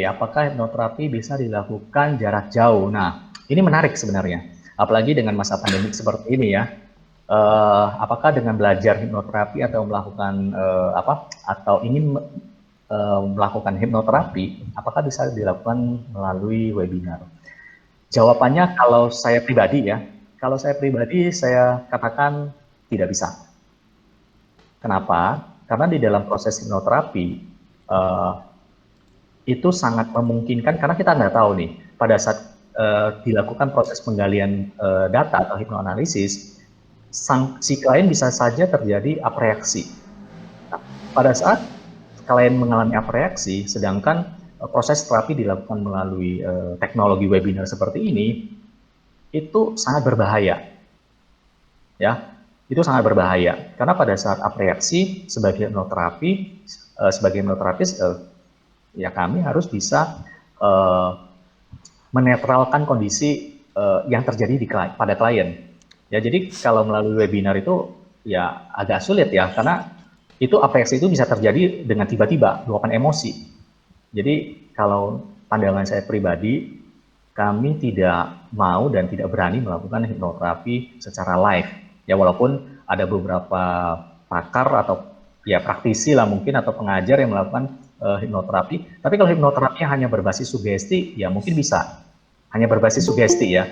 Apakah hipnoterapi bisa dilakukan jarak jauh? Nah, ini menarik sebenarnya. Apalagi dengan masa pandemi seperti ini ya, apakah dengan belajar hipnoterapi atau melakukan atau ingin melakukan hipnoterapi, apakah bisa dilakukan melalui webinar? Jawabannya kalau saya pribadi saya katakan tidak bisa. Kenapa? Karena di dalam proses hipnoterapi itu sangat memungkinkan karena kita nggak tahu nih pada saat dilakukan proses penggalian data atau hipnoanalisis, si klien bisa saja terjadi apreaksi. Nah, pada saat klien mengalami apreaksi, sedangkan proses terapi dilakukan melalui teknologi webinar seperti ini, itu sangat berbahaya. Ya, itu sangat berbahaya. Karena pada saat apreaksi sebagai hipnoterapis, ya kami harus bisa menetralkan kondisi yang terjadi pada klien. Ya, jadi kalau melalui webinar itu ya agak sulit ya, karena itu apreaksi itu bisa terjadi dengan tiba-tiba, luapan emosi. Jadi kalau pandangan saya pribadi, kami tidak mau dan tidak berani melakukan hipnoterapi secara live. Ya walaupun ada beberapa pakar atau ya praktisi lah mungkin atau pengajar yang melakukan hipnoterapi. Tapi kalau hipnoterapi hanya berbasis sugesti, ya mungkin bisa. Hanya berbasis sugesti ya.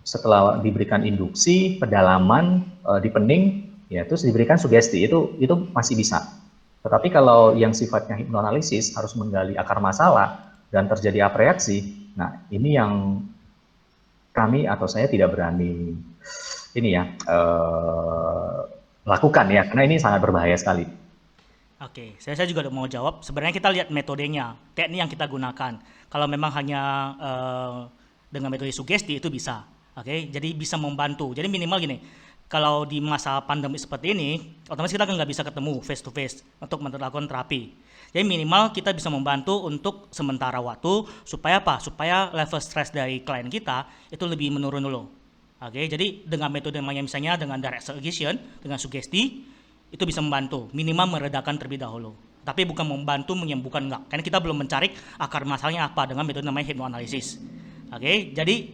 Setelah diberikan induksi, pedalaman, dipening, ya terus diberikan sugesti, itu masih bisa. Tetapi kalau yang sifatnya hipnoanalisis harus menggali akar masalah dan terjadi apreaksi, nah ini yang kami atau saya tidak berani ini ya lakukan ya, karena ini sangat berbahaya sekali. Oke, saya juga mau jawab. Sebenarnya kita lihat metodenya, teknik yang kita gunakan. Kalau memang hanya dengan metode sugesti itu bisa. Oke, jadi bisa membantu. Jadi minimal gini, kalau di masa pandemi seperti ini, otomatis kita kan nggak bisa ketemu face to face untuk melakukan terapi. Jadi minimal kita bisa membantu untuk sementara waktu supaya apa? Supaya level stres dari klien kita itu lebih menurun dulu. Oke, jadi dengan metode misalnya dengan direct suggestion, dengan sugesti, itu bisa membantu, minimal meredakan terlebih dahulu. Tapi bukan membantu menyembuhkan, enggak. Karena kita belum mencari akar masalahnya apa dengan metode namanya hipnoanalisis. Oke, jadi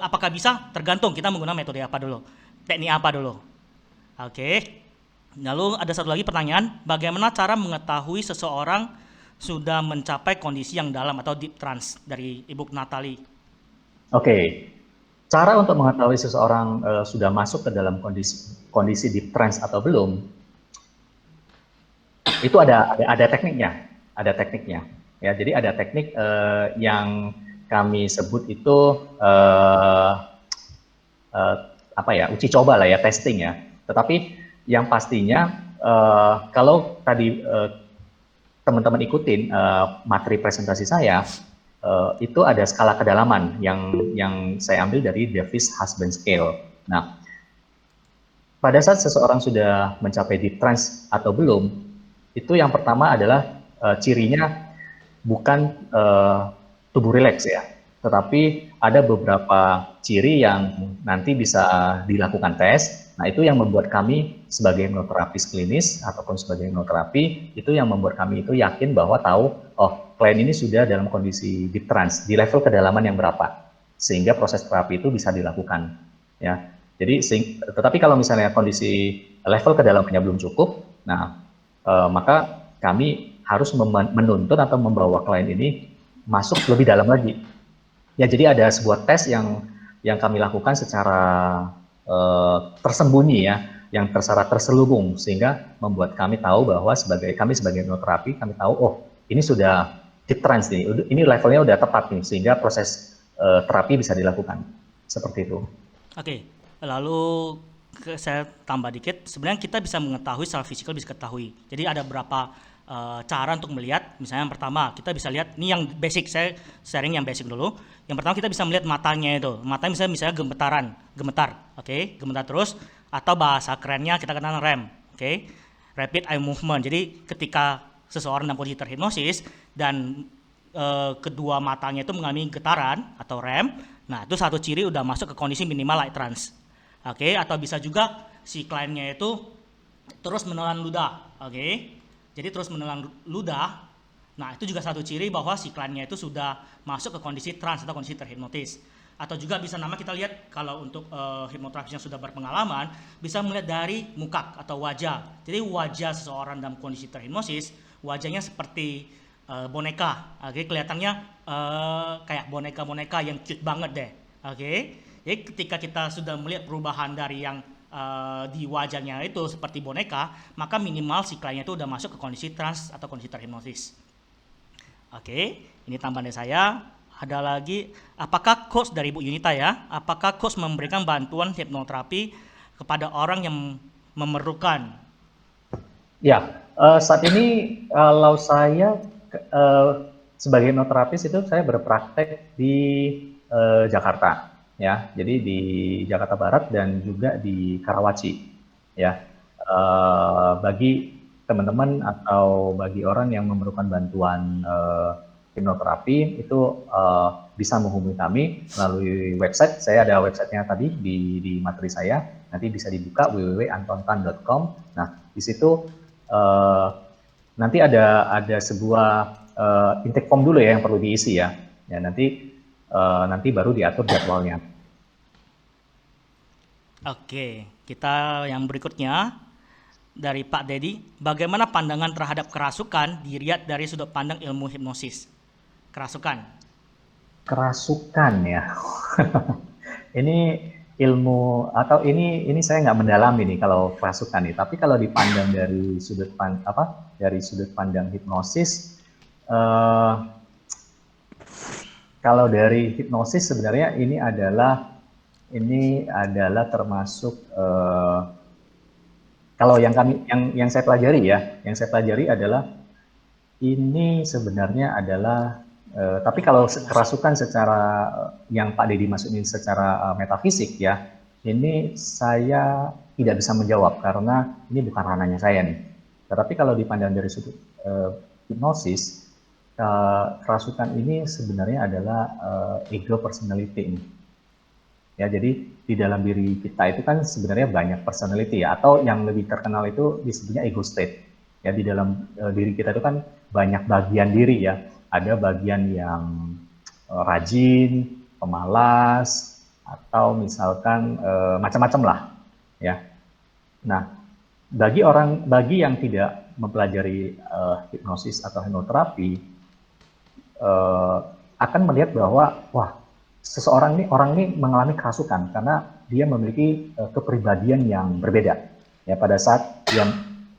apakah bisa? Tergantung kita menggunakan metode apa dulu, teknik apa dulu. Oke, lalu ada satu lagi pertanyaan, bagaimana cara mengetahui seseorang sudah mencapai kondisi yang dalam atau deep trance dari Ibu Natali? Oke, cara untuk mengetahui seseorang sudah masuk ke dalam kondisi deep trance atau belum, itu ada tekniknya, ya. Jadi ada teknik yang kami sebut itu uji coba lah ya, testing ya. Tetapi yang pastinya kalau tadi teman-teman ikutin materi presentasi saya, itu ada skala kedalaman yang saya ambil dari Davis Husband Scale. Nah, pada saat seseorang sudah mencapai deep trance atau belum, itu yang pertama adalah cirinya bukan tubuh rileks ya, tetapi ada beberapa ciri yang nanti bisa dilakukan tes. Nah, itu yang membuat kami sebagai hipnoterapis klinis ataupun sebagai hipnoterapi, itu yang membuat kami itu yakin bahwa tahu, oh klien ini sudah dalam kondisi deep trance, di level kedalaman yang berapa, sehingga proses terapi itu bisa dilakukan. Ya, jadi tetapi kalau misalnya kondisi level kedalamannya belum cukup, nah maka kami harus menuntut atau membawa klien ini masuk lebih dalam lagi. Ya, jadi ada sebuah tes yang kami lakukan secara tersembunyi ya, yang terselubung, sehingga membuat kami tahu bahwa kami sebagai hipnoterapi, kami tahu oh ini sudah deep trance nih, ini levelnya udah tepat nih, sehingga proses terapi bisa dilakukan seperti itu. Oke, lalu saya tambah dikit, sebenarnya kita bisa mengetahui secara fisikal, bisa ketahui. Jadi ada berapa cara untuk melihat. Misalnya yang pertama kita bisa lihat, ini yang basic, saya sharing yang basic dulu. Yang pertama kita bisa melihat matanya itu, matanya misalnya gemetar, oke, gemetar terus, atau bahasa kerennya kita kenal REM, oke, rapid eye movement. Jadi ketika seseorang dalam kondisi terhipnosis dan kedua matanya itu mengalami getaran atau REM, nah itu satu ciri udah masuk ke kondisi minimal light trance. Oke, atau bisa juga si kliennya itu terus menelan ludah, oke. Jadi terus menelan ludah, nah itu juga satu ciri bahwa si kliennya itu sudah masuk ke kondisi trance atau kondisi terhipnotis. Atau juga bisa kita lihat kalau untuk hipnoterapis yang sudah berpengalaman, bisa melihat dari muka atau wajah. Jadi wajah seseorang dalam kondisi terhipnosis, wajahnya seperti boneka, oke, kelihatannya kayak boneka-boneka yang cute banget deh, oke. Jadi ketika kita sudah melihat perubahan dari yang di wajahnya itu seperti boneka, maka minimal si kliennya itu udah masuk ke kondisi trance atau kondisi terhipnosis. Oke, ini tambahan dari saya. Ada lagi, apakah coach dari Ibu Yunita ya, apakah coach memberikan bantuan hipnoterapi kepada orang yang memerlukan? Ya, saat ini kalau saya sebagai hipnoterapis itu saya berpraktek di Jakarta. Ya, jadi di Jakarta Barat dan juga di Karawaci, ya. Bagi teman-teman atau bagi orang yang memerlukan bantuan hipnoterapi itu bisa menghubungi kami melalui website. Saya ada websitenya tadi di materi saya, nanti bisa dibuka www.antontan.com. Nah, di situ nanti ada sebuah intake form dulu ya yang perlu diisi ya. Ya nanti baru diatur jadwalnya. Oke, kita yang berikutnya dari Pak Dedi. Bagaimana pandangan terhadap kerasukan dilihat dari sudut pandang ilmu hipnosis? Kerasukan. Kerasukan ya. Ini ilmu atau ini saya nggak mendalami nih kalau kerasukan nih. Tapi kalau dipandang dari sudut pandang hipnosis, kalau dari hipnosis sebenarnya ini adalah termasuk kalau yang saya pelajari adalah ini sebenarnya adalah tapi kalau kerasukan secara yang Pak Dedi maksudin secara metafisik ya, ini saya tidak bisa menjawab karena ini bukan ranahnya saya nih. Tetapi kalau dipandang dari sudut hipnosis, kerasukan ini sebenarnya adalah ego personality. Ya, jadi di dalam diri kita itu kan sebenarnya banyak personality ya, atau yang lebih terkenal itu disebutnya ego state. Ya, di dalam diri kita itu kan banyak bagian diri ya. Ada bagian yang rajin, pemalas, atau misalkan macam-macam lah, ya. Nah, bagi yang tidak mempelajari hipnosis atau hipnoterapi akan melihat bahwa wah, orang ini mengalami kerasukan karena dia memiliki kepribadian yang berbeda. Ya, pada saat dia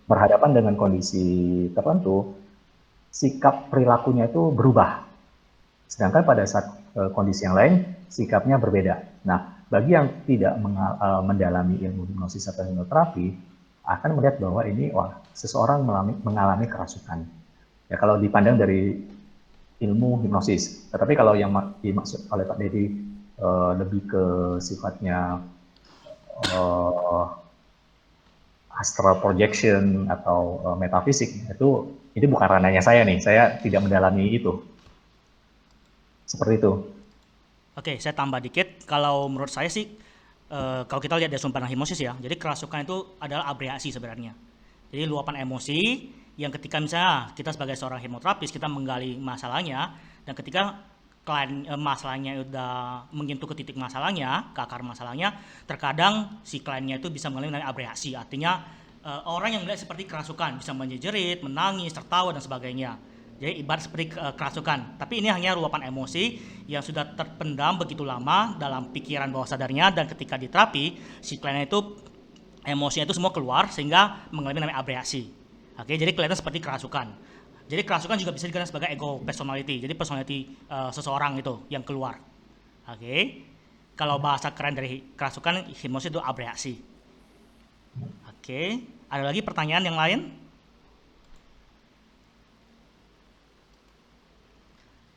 berhadapan dengan kondisi tertentu, sikap perilakunya itu berubah. Sedangkan pada saat kondisi yang lain, sikapnya berbeda. Nah, bagi yang tidak mendalami ilmu hipnosis atau hipnoterapi, akan melihat bahwa ini, seseorang mengalami kerasukan. Ya, kalau dipandang dari ilmu hipnosis. Tetapi kalau yang dimaksud oleh Pak Dedi lebih ke sifatnya astral projection atau metafisik, itu bukan ranahnya saya nih, saya tidak mendalami itu. Seperti itu. Oke, saya tambah dikit. Kalau menurut saya sih, kalau kita lihat dari sudut pandang hipnosis ya, jadi kerasukan itu adalah abreaksi sebenarnya. Jadi luapan emosi yang ketika misalnya kita sebagai seorang hipnoterapis, kita menggali masalahnya, dan ketika klien masalahnya udah menyentuh ke titik masalahnya, ke akar masalahnya, terkadang si kliennya itu bisa mengalami abreaksi. Artinya orang yang melihat seperti kerasukan, bisa menjerit, menangis, tertawa, dan sebagainya. Jadi ibarat seperti kerasukan, tapi ini hanya luapan emosi yang sudah terpendam begitu lama dalam pikiran bawah sadarnya, dan ketika diterapi, si kliennya itu emosinya itu semua keluar sehingga mengalami namanya abreaksi. Oke, jadi kelihatan seperti kerasukan. Jadi kerasukan juga bisa dikatakan sebagai ego personality, jadi personality seseorang itu yang keluar. Oke, kalau bahasa keren dari kerasukan, hipnosis itu abreaksi. Oke, ada lagi pertanyaan yang lain?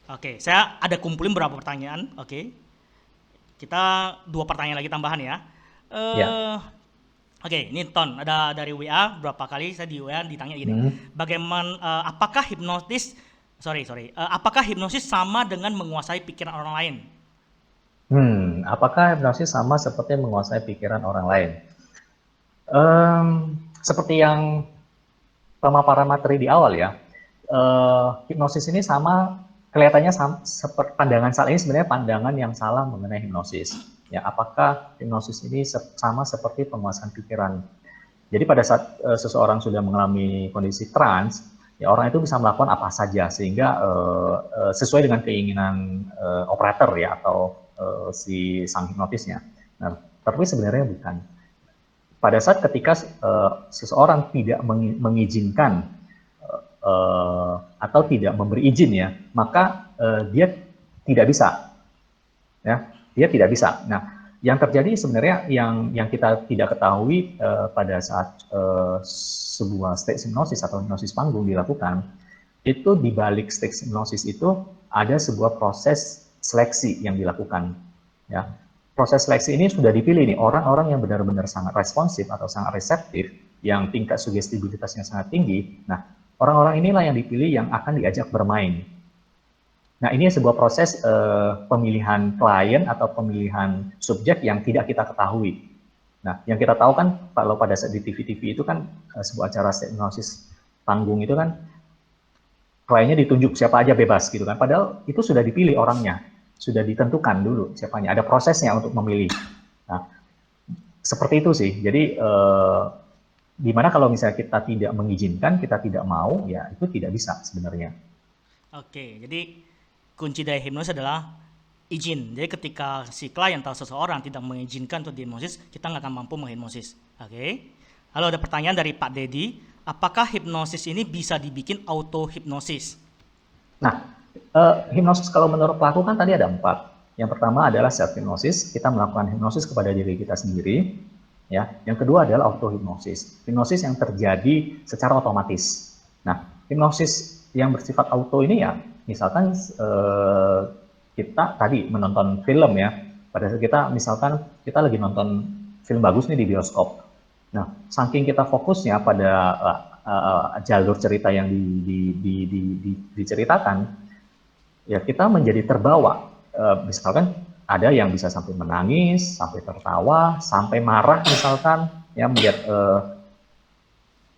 Oke, saya ada kumpulin beberapa pertanyaan. Oke, kita 2 pertanyaan lagi tambahan ya. Ya. Oke, ini Ton, ada dari WA, berapa kali saya di WA ditanya gini, bagaimana, apakah hipnosis sama dengan menguasai pikiran orang lain? Apakah hipnosis sama seperti menguasai pikiran orang lain? Seperti yang pemaparan materi di awal ya, hipnosis ini kelihatannya seperti pandangan salah ini sebenarnya pandangan yang salah mengenai hipnosis. Ya, apakah hipnosis ini sama seperti penguasaan pikiran? Jadi pada saat seseorang sudah mengalami kondisi trans, ya orang itu bisa melakukan apa saja sehingga sesuai dengan keinginan operator ya atau si sang hipnotisnya. Nah, tapi sebenarnya bukan. Pada saat ketika seseorang tidak mengizinkan atau tidak memberi izin ya, maka dia tidak bisa. Ya, dia tidak bisa. Nah, yang terjadi sebenarnya yang kita tidak ketahui pada saat sebuah stage hipnosis atau hipnosis panggung dilakukan, itu di balik stage hipnosis itu ada sebuah proses seleksi yang dilakukan. Ya, proses seleksi ini sudah dipilih nih orang-orang yang benar-benar sangat responsif atau sangat reseptif, yang tingkat sugestibilitasnya sangat tinggi. Nah, orang-orang inilah yang dipilih yang akan diajak bermain. Nah, ini sebuah proses pemilihan klien atau pemilihan subjek yang tidak kita ketahui. Nah, yang kita tahu kan kalau pada saat di TV-TV itu kan sebuah acara hipnosis panggung itu kan kliennya ditunjuk siapa aja bebas gitu kan. Padahal itu sudah dipilih orangnya, sudah ditentukan dulu siapanya. Ada prosesnya untuk memilih. Nah, seperti itu sih. Jadi dimana kalau misalnya kita tidak mengizinkan, kita tidak mau, ya itu tidak bisa sebenarnya. Oke, jadi kunci dari hipnosis adalah izin. Jadi ketika si klien atau seseorang tidak mengizinkan untuk dihipnosis, kita nggak akan mampu menghipnosis. Oke. Lalu ada pertanyaan dari Pak Dedi, apakah hipnosis ini bisa dibikin auto hipnosis? Nah, hipnosis kalau menurut pelaku kan tadi ada 4. Yang pertama adalah self hipnosis, kita melakukan hipnosis kepada diri kita sendiri. Ya, yang kedua adalah auto hipnosis, hipnosis yang terjadi secara otomatis. Nah, hipnosis yang bersifat auto ini ya, misalkan kita tadi menonton film ya, pada saat kita misalkan kita lagi nonton film bagus nih di bioskop. Nah, saking kita fokusnya pada jalur cerita yang diceritakan, ya kita menjadi terbawa. Misalkan ada yang bisa sampai menangis, sampai tertawa, sampai marah misalkan, ya melihat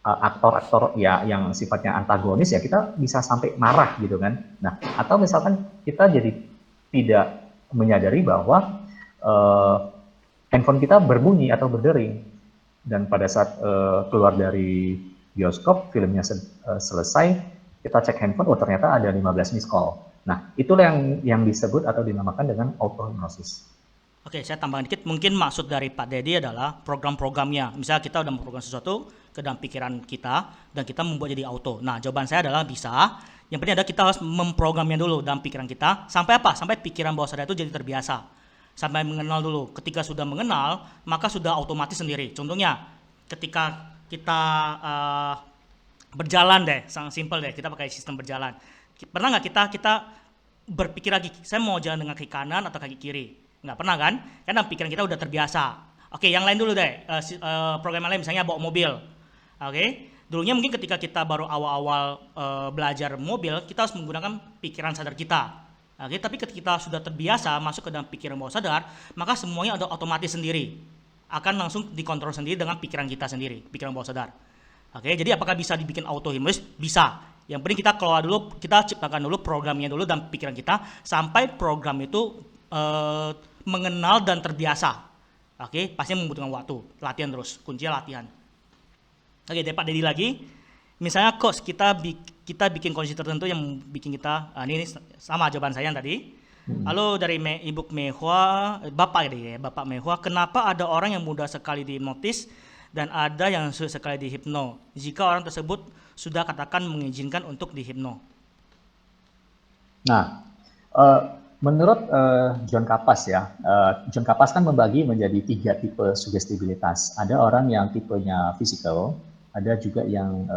aktor-aktor ya yang sifatnya antagonis ya kita bisa sampai marah gitu kan. Nah, atau misalkan kita jadi tidak menyadari bahwa handphone kita berbunyi atau berdering dan pada saat keluar dari bioskop filmnya selesai kita cek handphone, oh ternyata ada 15 miss call. Nah, itulah yang disebut atau dinamakan dengan auto hipnosis. Oke, saya tambahkan dikit. Mungkin maksud dari Pak Dedi adalah program-programnya. Misalnya kita udah memprogram sesuatu ke dalam pikiran kita dan kita membuat jadi auto. Nah, jawaban saya adalah bisa. Yang penting adalah kita harus memprogramnya dulu dalam pikiran kita. Sampai apa? Sampai pikiran bawah sadar itu jadi terbiasa. Sampai mengenal dulu. Ketika sudah mengenal, maka sudah otomatis sendiri. Contohnya, ketika kita berjalan deh, sangat simpel deh. Kita pakai sistem berjalan. Pernah nggak kita berpikir lagi, saya mau jalan dengan kaki kanan atau kaki kiri? Nggak pernah kan? Karena pikiran kita udah terbiasa. Oke, yang lain dulu deh. Program yang lain misalnya bawa mobil. Oke, dulunya mungkin ketika kita baru awal-awal belajar mobil, kita harus menggunakan pikiran sadar kita. Oke, tapi ketika kita sudah terbiasa masuk ke dalam pikiran bawah sadar, maka semuanya ada otomatis sendiri. Akan langsung dikontrol sendiri dengan pikiran kita sendiri, pikiran bawah sadar. Oke, jadi apakah bisa dibikin auto hipnosis? Bisa. Yang penting kita kelola dulu, kita ciptakan dulu programnya dulu dalam pikiran kita sampai program itu mengenal dan terbiasa. Oke, pasti membutuhkan waktu, latihan terus, kuncinya latihan. Oke, dari Pak Dedi lagi, misalnya coach kita bikin kondisi tertentu yang bikin kita, ini sama jawaban saya yang tadi. Lalu dari Ibu Mehua, Bapak Mehua, kenapa ada orang yang mudah sekali dihipnotis dan ada yang sulit sekali dihipno jika orang tersebut sudah katakan mengizinkan untuk dihipno? Nah, menurut John Kapas ya, John Kapas kan membagi menjadi 3 tipe sugestibilitas. Ada orang yang tipenya physical, ada juga yang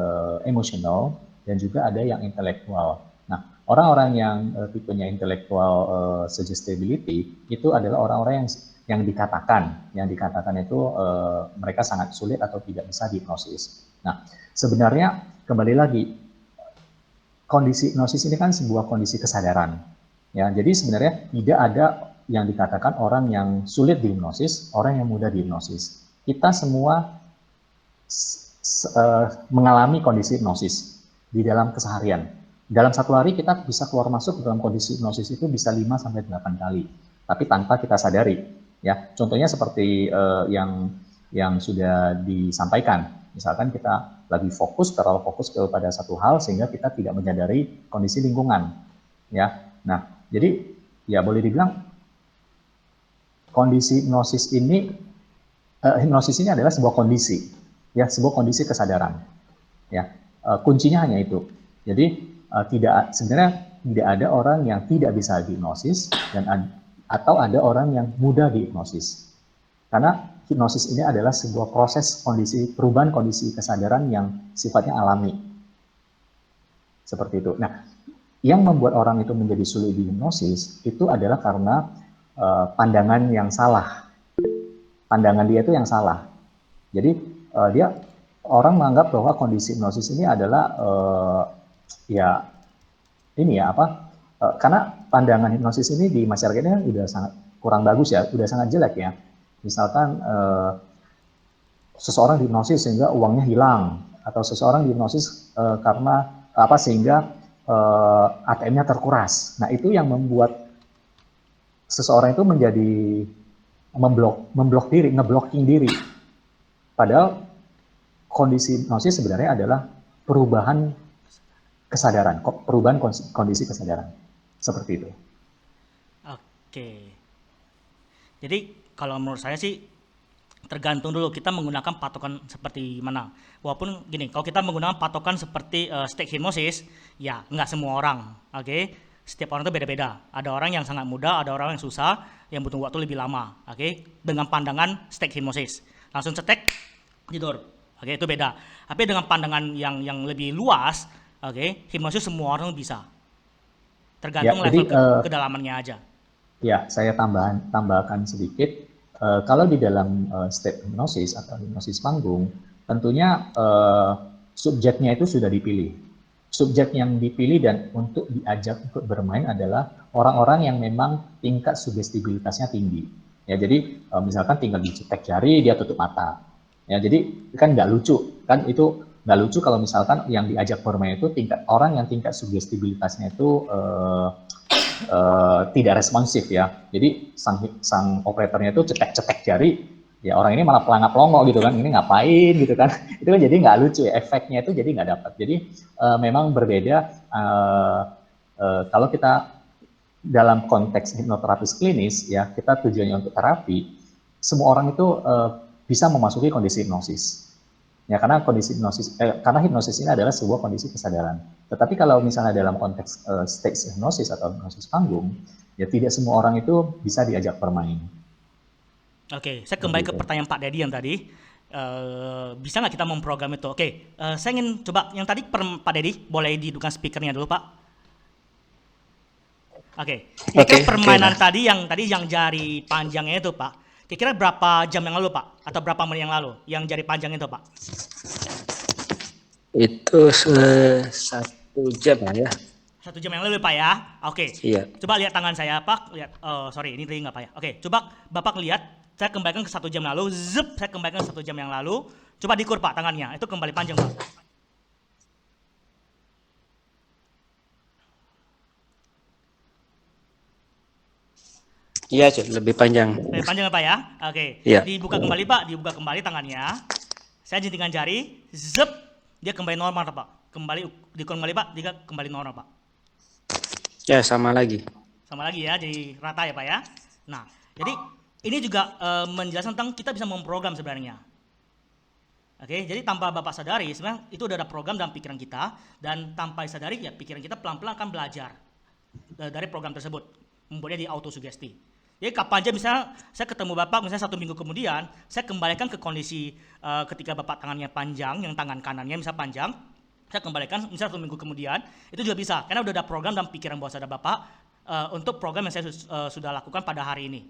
emotional, dan juga ada yang intelektual. Nah, orang-orang yang tipenya intellectual suggestibility itu adalah orang-orang yang dikatakan itu mereka sangat sulit atau tidak bisa dihipnosis. Nah, sebenarnya kembali lagi kondisi hipnosis ini kan sebuah kondisi kesadaran. Ya, jadi sebenarnya tidak ada yang dikatakan orang yang sulit dihipnosis, orang yang mudah dihipnosis. Kita semua mengalami kondisi hipnosis di dalam keseharian. Dalam satu hari kita bisa keluar masuk dalam kondisi hipnosis itu bisa 5-8 kali, tapi tanpa kita sadari. Ya, contohnya seperti yang sudah disampaikan. Misalkan kita lagi terlalu fokus kepada satu hal sehingga kita tidak menyadari kondisi lingkungan. Ya, nah jadi ya boleh dibilang kondisi hipnosis ini adalah sebuah kondisi, ya sebuah kondisi kesadaran. Ya, kuncinya hanya itu. Jadi sebenarnya tidak ada orang yang tidak bisa dihipnosis atau ada orang yang mudah dihipnosis. Karena hipnosis ini adalah sebuah proses perubahan kondisi kesadaran yang sifatnya alami. Seperti itu. Nah, yang membuat orang itu menjadi sulit dihipnosis itu adalah karena pandangan yang salah. Pandangan dia itu yang salah. Jadi orang menganggap bahwa kondisi hipnosis ini adalah karena pandangan hipnosis ini di masyarakat ini kan udah sangat kurang bagus ya, udah sangat jelek ya. Misalkan seseorang dihipnosis sehingga uangnya hilang, atau seseorang dihipnosis karena sehingga ATM-nya terkuras. Nah, itu yang membuat seseorang itu menjadi ngeblocking diri. Padahal kondisi hipnosis sebenarnya adalah perubahan kesadaran, perubahan kondisi kesadaran. Seperti itu. Oke. Jadi kalau menurut saya sih tergantung dulu kita menggunakan patokan seperti mana. Walaupun gini, kalau kita menggunakan patokan seperti state hipnosis, ya nggak semua orang, oke? Setiap orang itu beda-beda. Ada orang yang sangat mudah, ada orang yang susah, yang butuh waktu lebih lama, oke? Dengan pandangan state hipnosis, langsung cetek tidur, oke? Itu beda. Tapi dengan pandangan yang lebih luas, oke? Hipnosis semua orang bisa. Tergantung Ya, level jadi kedalamannya aja. ya, saya tambahkan sedikit. Kalau di dalam state hipnosis atau hipnosis panggung, tentunya subjeknya itu sudah dipilih. Subjek yang dipilih dan untuk diajak untuk bermain adalah orang-orang yang memang tingkat sugestibilitasnya tinggi. Ya, jadi misalkan tinggal dicetek jari, dia tutup mata. Ya, jadi kan nggak lucu, kan itu nggak lucu kalau misalkan yang diajak bermain itu orang yang tingkat sugestibilitasnya itu tidak responsif ya. Jadi sang operatornya itu cetek-cetek jari, ya orang ini malah pelangap-pelongo gitu kan, ini ngapain gitu kan. Itu kan jadi nggak lucu ya, efeknya itu jadi nggak dapat. Jadi memang berbeda kalau kita dalam konteks hipnoterapis klinis ya, kita tujuannya untuk terapi, semua orang itu bisa memasuki kondisi hipnosis. Ya, karena karena hipnosis ini adalah sebuah kondisi kesadaran. Tetapi kalau misalnya dalam konteks stage hipnosis atau hipnosis panggung, ya tidak semua orang itu bisa diajak bermain. Oke, saya kembali ke pertanyaan Pak Dedi yang tadi. Bisa nggak kita memprogram itu? Oke, saya ingin coba yang tadi Pak Dedi, boleh dihidupkan speakernya dulu Pak. Oke, kira-kira permainan tadi yang jari panjangnya itu Pak, kira-kira berapa jam yang lalu Pak? Atau berapa menit yang lalu yang jari panjang itu Pak? Itu 1 jam ya. 1 jam yang lalu Pak ya. Oke. Iya. Coba lihat tangan saya Pak. Lihat. Sorry, ini tadi nggak Pak ya. Oke. Coba Bapak lihat. Saya kembalikan ke 1 jam lalu. Zep. Saya kembalikan ke 1 jam yang lalu. Coba dikur Pak tangannya. Itu kembali panjang Pak. Iya, lebih panjang. Lebih panjang Pak ya. Oke. Iya. Dibuka kembali Pak. Dibuka kembali tangannya. Saya jentingan jari. Zep. Dia kembali normal Pak. Dikur kembali Pak. Dia kembali normal Pak. Ya, sama lagi. Sama lagi ya, jadi rata ya Pak ya. Nah, jadi ini juga menjelaskan tentang kita bisa memprogram sebenarnya. Oke, jadi tanpa Bapak sadari, sebenarnya itu udah ada program dalam pikiran kita, dan tanpa disadari ya pikiran kita pelan-pelan akan belajar dari program tersebut, membuatnya di autosugesti. Jadi kapan aja misalnya saya ketemu Bapak, misalnya 1 minggu kemudian, saya kembalikan ke kondisi ketika Bapak tangannya panjang, yang tangan kanannya misalnya panjang, saya kembalikan misalnya 1 minggu kemudian, itu juga bisa, karena udah ada program dalam pikiran bawah sadar Bapak untuk program yang saya sudah lakukan pada hari ini.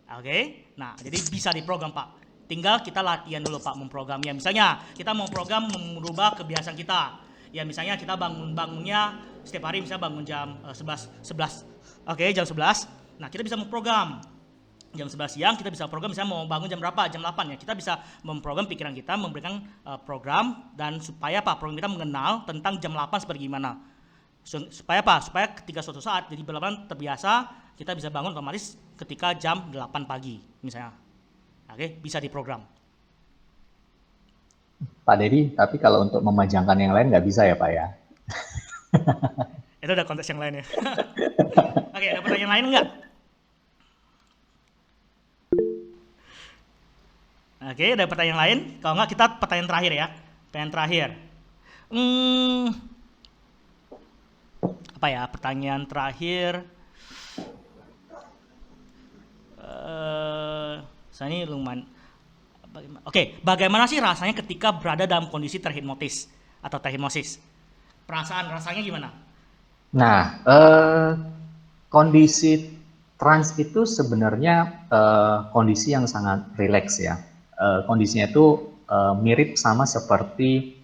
Oke, nah jadi bisa diprogram Pak. Tinggal kita latihan dulu Pak memprogramnya. Misalnya kita mau program merubah kebiasaan kita. Ya misalnya kita bangunnya setiap hari misalnya bangun jam 11. Oke, jam 11. Nah kita bisa memprogram. Jam 11 siang kita bisa program misalnya mau bangun jam berapa? Jam 8 ya. Kita bisa memprogram pikiran kita, memberikan program, dan supaya Pak program kita mengenal tentang jam 8 seperti gimana. Supaya apa? Supaya ketika suatu saat jadi benar-benar terbiasa, kita bisa bangun otomatis ketika jam 8 pagi misalnya. Oke, bisa diprogram. Pak Dedi, tapi kalau untuk memajangkan yang lain nggak bisa ya Pak ya? Itu ada konteks yang lain ya. Oke, ada pertanyaan lain nggak? Oke, ada pertanyaan lain? Kalau nggak kita pertanyaan terakhir ya. Pertanyaan terakhir. Apa ya pertanyaan terakhir? Saya ini lumayan. Oke, bagaimana sih rasanya ketika berada dalam kondisi terhipnotis atau terhipnosis? Rasanya gimana? Nah, kondisi trans itu sebenarnya kondisi yang sangat rileks ya. Kondisinya itu mirip sama seperti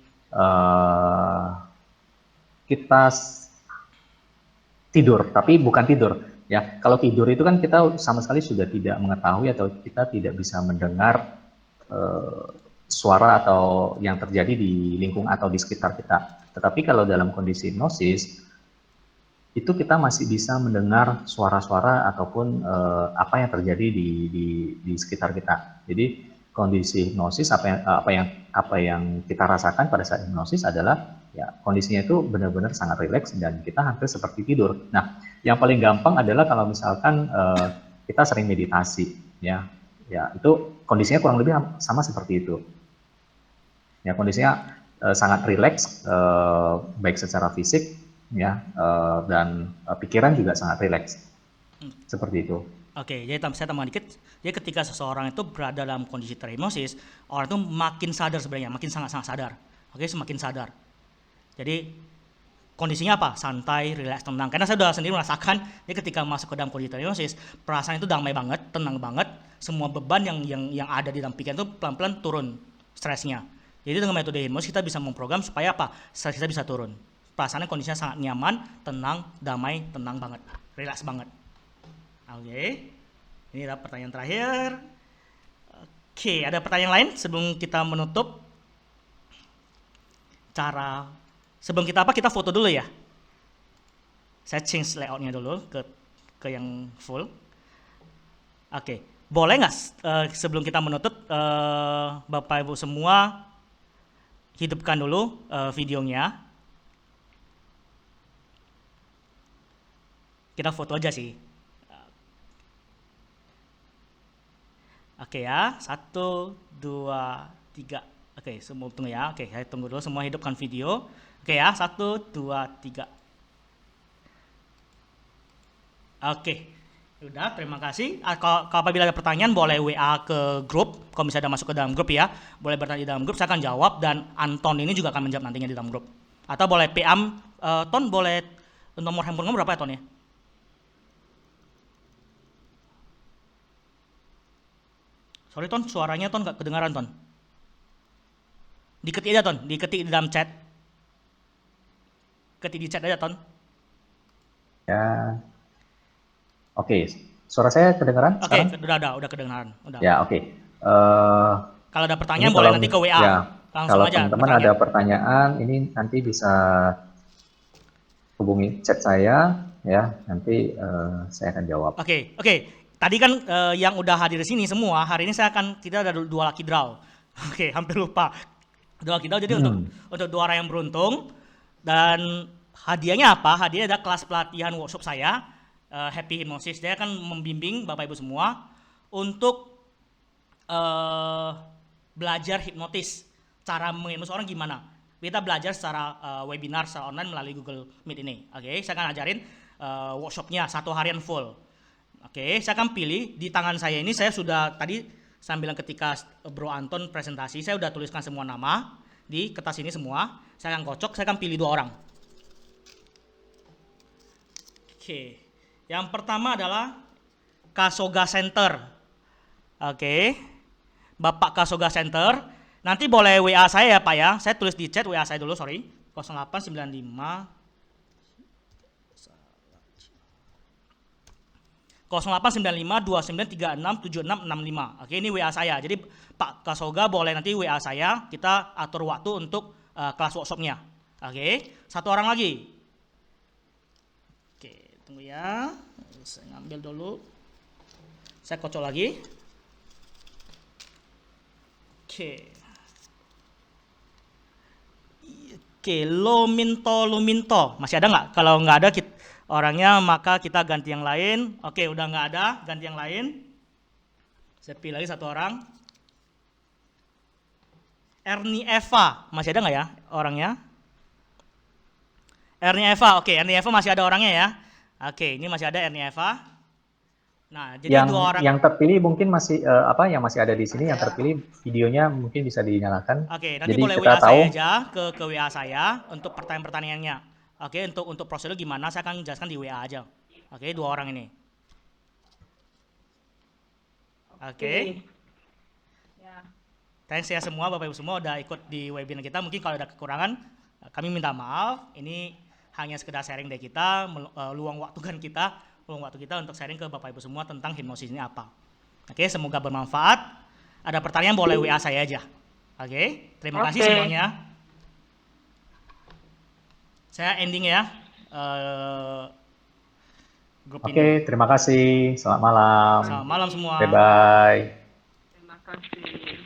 kita tidur, tapi bukan tidur. Ya, kalau tidur itu kan kita sama sekali sudah tidak mengetahui atau kita tidak bisa mendengar suara atau yang terjadi di lingkungan atau di sekitar kita. Tetapi kalau dalam kondisi hipnosis, itu kita masih bisa mendengar suara-suara ataupun apa yang terjadi di sekitar kita. Jadi kondisi hipnosis apa yang kita rasakan pada saat hipnosis adalah ya kondisinya itu benar-benar sangat rileks dan kita hampir seperti tidur. Nah, yang paling gampang adalah kalau misalkan kita sering meditasi, ya itu kondisinya kurang lebih sama seperti itu. Ya kondisinya sangat rileks, baik secara fisik ya dan pikiran juga sangat rileks seperti itu. Oke, jadi saya tambahkan dikit. Jadi ketika seseorang itu berada dalam kondisi terhipnosis, orang itu makin sadar sebenarnya, makin sangat-sangat sadar. Oke, semakin sadar. Jadi kondisinya apa? Santai, rileks, tenang. Karena saya sudah sendiri merasakan, jadi ketika masuk ke dalam kondisi terhipnosis, perasaan itu damai banget, tenang banget. Semua beban yang ada di dalam pikiran itu pelan-pelan turun stresnya. Jadi dengan metode hipnosis kita bisa memprogram supaya apa? Stres kita bisa turun. Perasaannya kondisinya sangat nyaman, tenang, damai, tenang banget, rileks banget. Oke, ini adalah pertanyaan terakhir. Oke, ada pertanyaan lain sebelum kita menutup? Sebelum kita kita foto dulu ya. Saya change layoutnya dulu ke yang full. Oke, boleh nggak sebelum kita menutup, Bapak Ibu semua hidupkan dulu videonya. Kita foto aja sih. Oke ya, 1, 2, 3. Oke, semua tunggu ya. Oke, saya tunggu dulu semua hidupkan video. Oke ya, 1, 2, 3. Oke, udah, terima kasih. Kalau apabila ada pertanyaan boleh WA ke grup. Kalau misalnya ada masuk ke dalam grup ya, boleh bertanya di dalam grup. Saya akan jawab dan Anton ini juga akan menjawab nantinya di dalam grup. Atau boleh PM, Ton boleh nomor handphone kamu berapa ya Ton ya? Sorry Ton, suaranya Ton nggak kedengaran Ton. Diketik aja Ton, diketik di dalam chat. Ketik di chat aja Ton. Ya, oke. Suara saya kedengaran Oke, sekarang? udah kedengaran. Udah. Ya, oke. Kalau ada pertanyaan boleh nanti ke WA. Ya, Langsung kalau aja teman-teman ada pertanyaan, ini nanti bisa hubungi chat saya, ya. Nanti saya akan jawab. Oke. Tadi kan yang udah hadir di sini semua, hari ini kita ada 2 lucky draw. Oke, hampir lupa. 2 lucky draw, jadi untuk 2 orang yang beruntung. Dan hadiahnya apa? Hadiahnya ada kelas pelatihan workshop saya, Happy Hypnosis. Dia akan membimbing Bapak Ibu semua untuk belajar hipnotis. Cara menghipnotis orang gimana? Kita belajar secara webinar, secara online melalui Google Meet ini. Oke, saya akan ajarin workshopnya 1 harian full. Oke, saya akan pilih di tangan saya ini, saya sudah tadi sambil ketika Bro Anton presentasi, saya sudah tuliskan semua nama di kertas ini semua. Saya akan kocok, saya akan pilih 2 orang. Oke, yang pertama adalah Kasoga Center. Oke, Bapak Kasoga Center. Nanti boleh WA saya ya Pak ya. Saya tulis di chat WA saya dulu, sorry. 0895 0895 2936 7665. Oke, ini WA saya. Jadi Pak Kasoga boleh nanti WA saya, kita atur waktu untuk kelas workshopnya. Oke, 1 orang lagi. Oke, tunggu ya. Saya ngambil dulu. Saya kocok lagi. Oke, Luminto. Masih ada nggak? Kalau nggak ada orangnya, maka kita ganti yang lain. Oke, udah nggak ada, ganti yang lain. Saya pilih lagi 1 orang. Ernie Eva, masih ada nggak ya orangnya? Ernie Eva, oke, Ernie Eva masih ada orangnya ya. Oke, ini masih ada Ernie Eva. Nah, jadi 2 orang. Yang terpilih mungkin masih yang masih ada di sini, yang terpilih videonya mungkin bisa dinyalakan. Oke, nanti jadi boleh WA saya aja ke WA saya untuk pertanyaan-pertanyaannya. Oke, untuk prosedur gimana saya akan jelaskan di WA aja. Oke, 2 orang ini. Oke. Thanks ya semua Bapak Ibu semua udah ikut di webinar kita. Mungkin kalau ada kekurangan kami minta maaf. Ini hanya sekedar sharing dari kita, luang waktu kita untuk sharing ke Bapak Ibu semua tentang hipnosis ini apa. Oke, semoga bermanfaat. Ada pertanyaan boleh WA saya aja. Oke, terima kasih Oke. semuanya. Saya ending ya grup Oke, ini. terima kasih. Selamat malam. Selamat malam semua. Bye-bye. Terima kasih.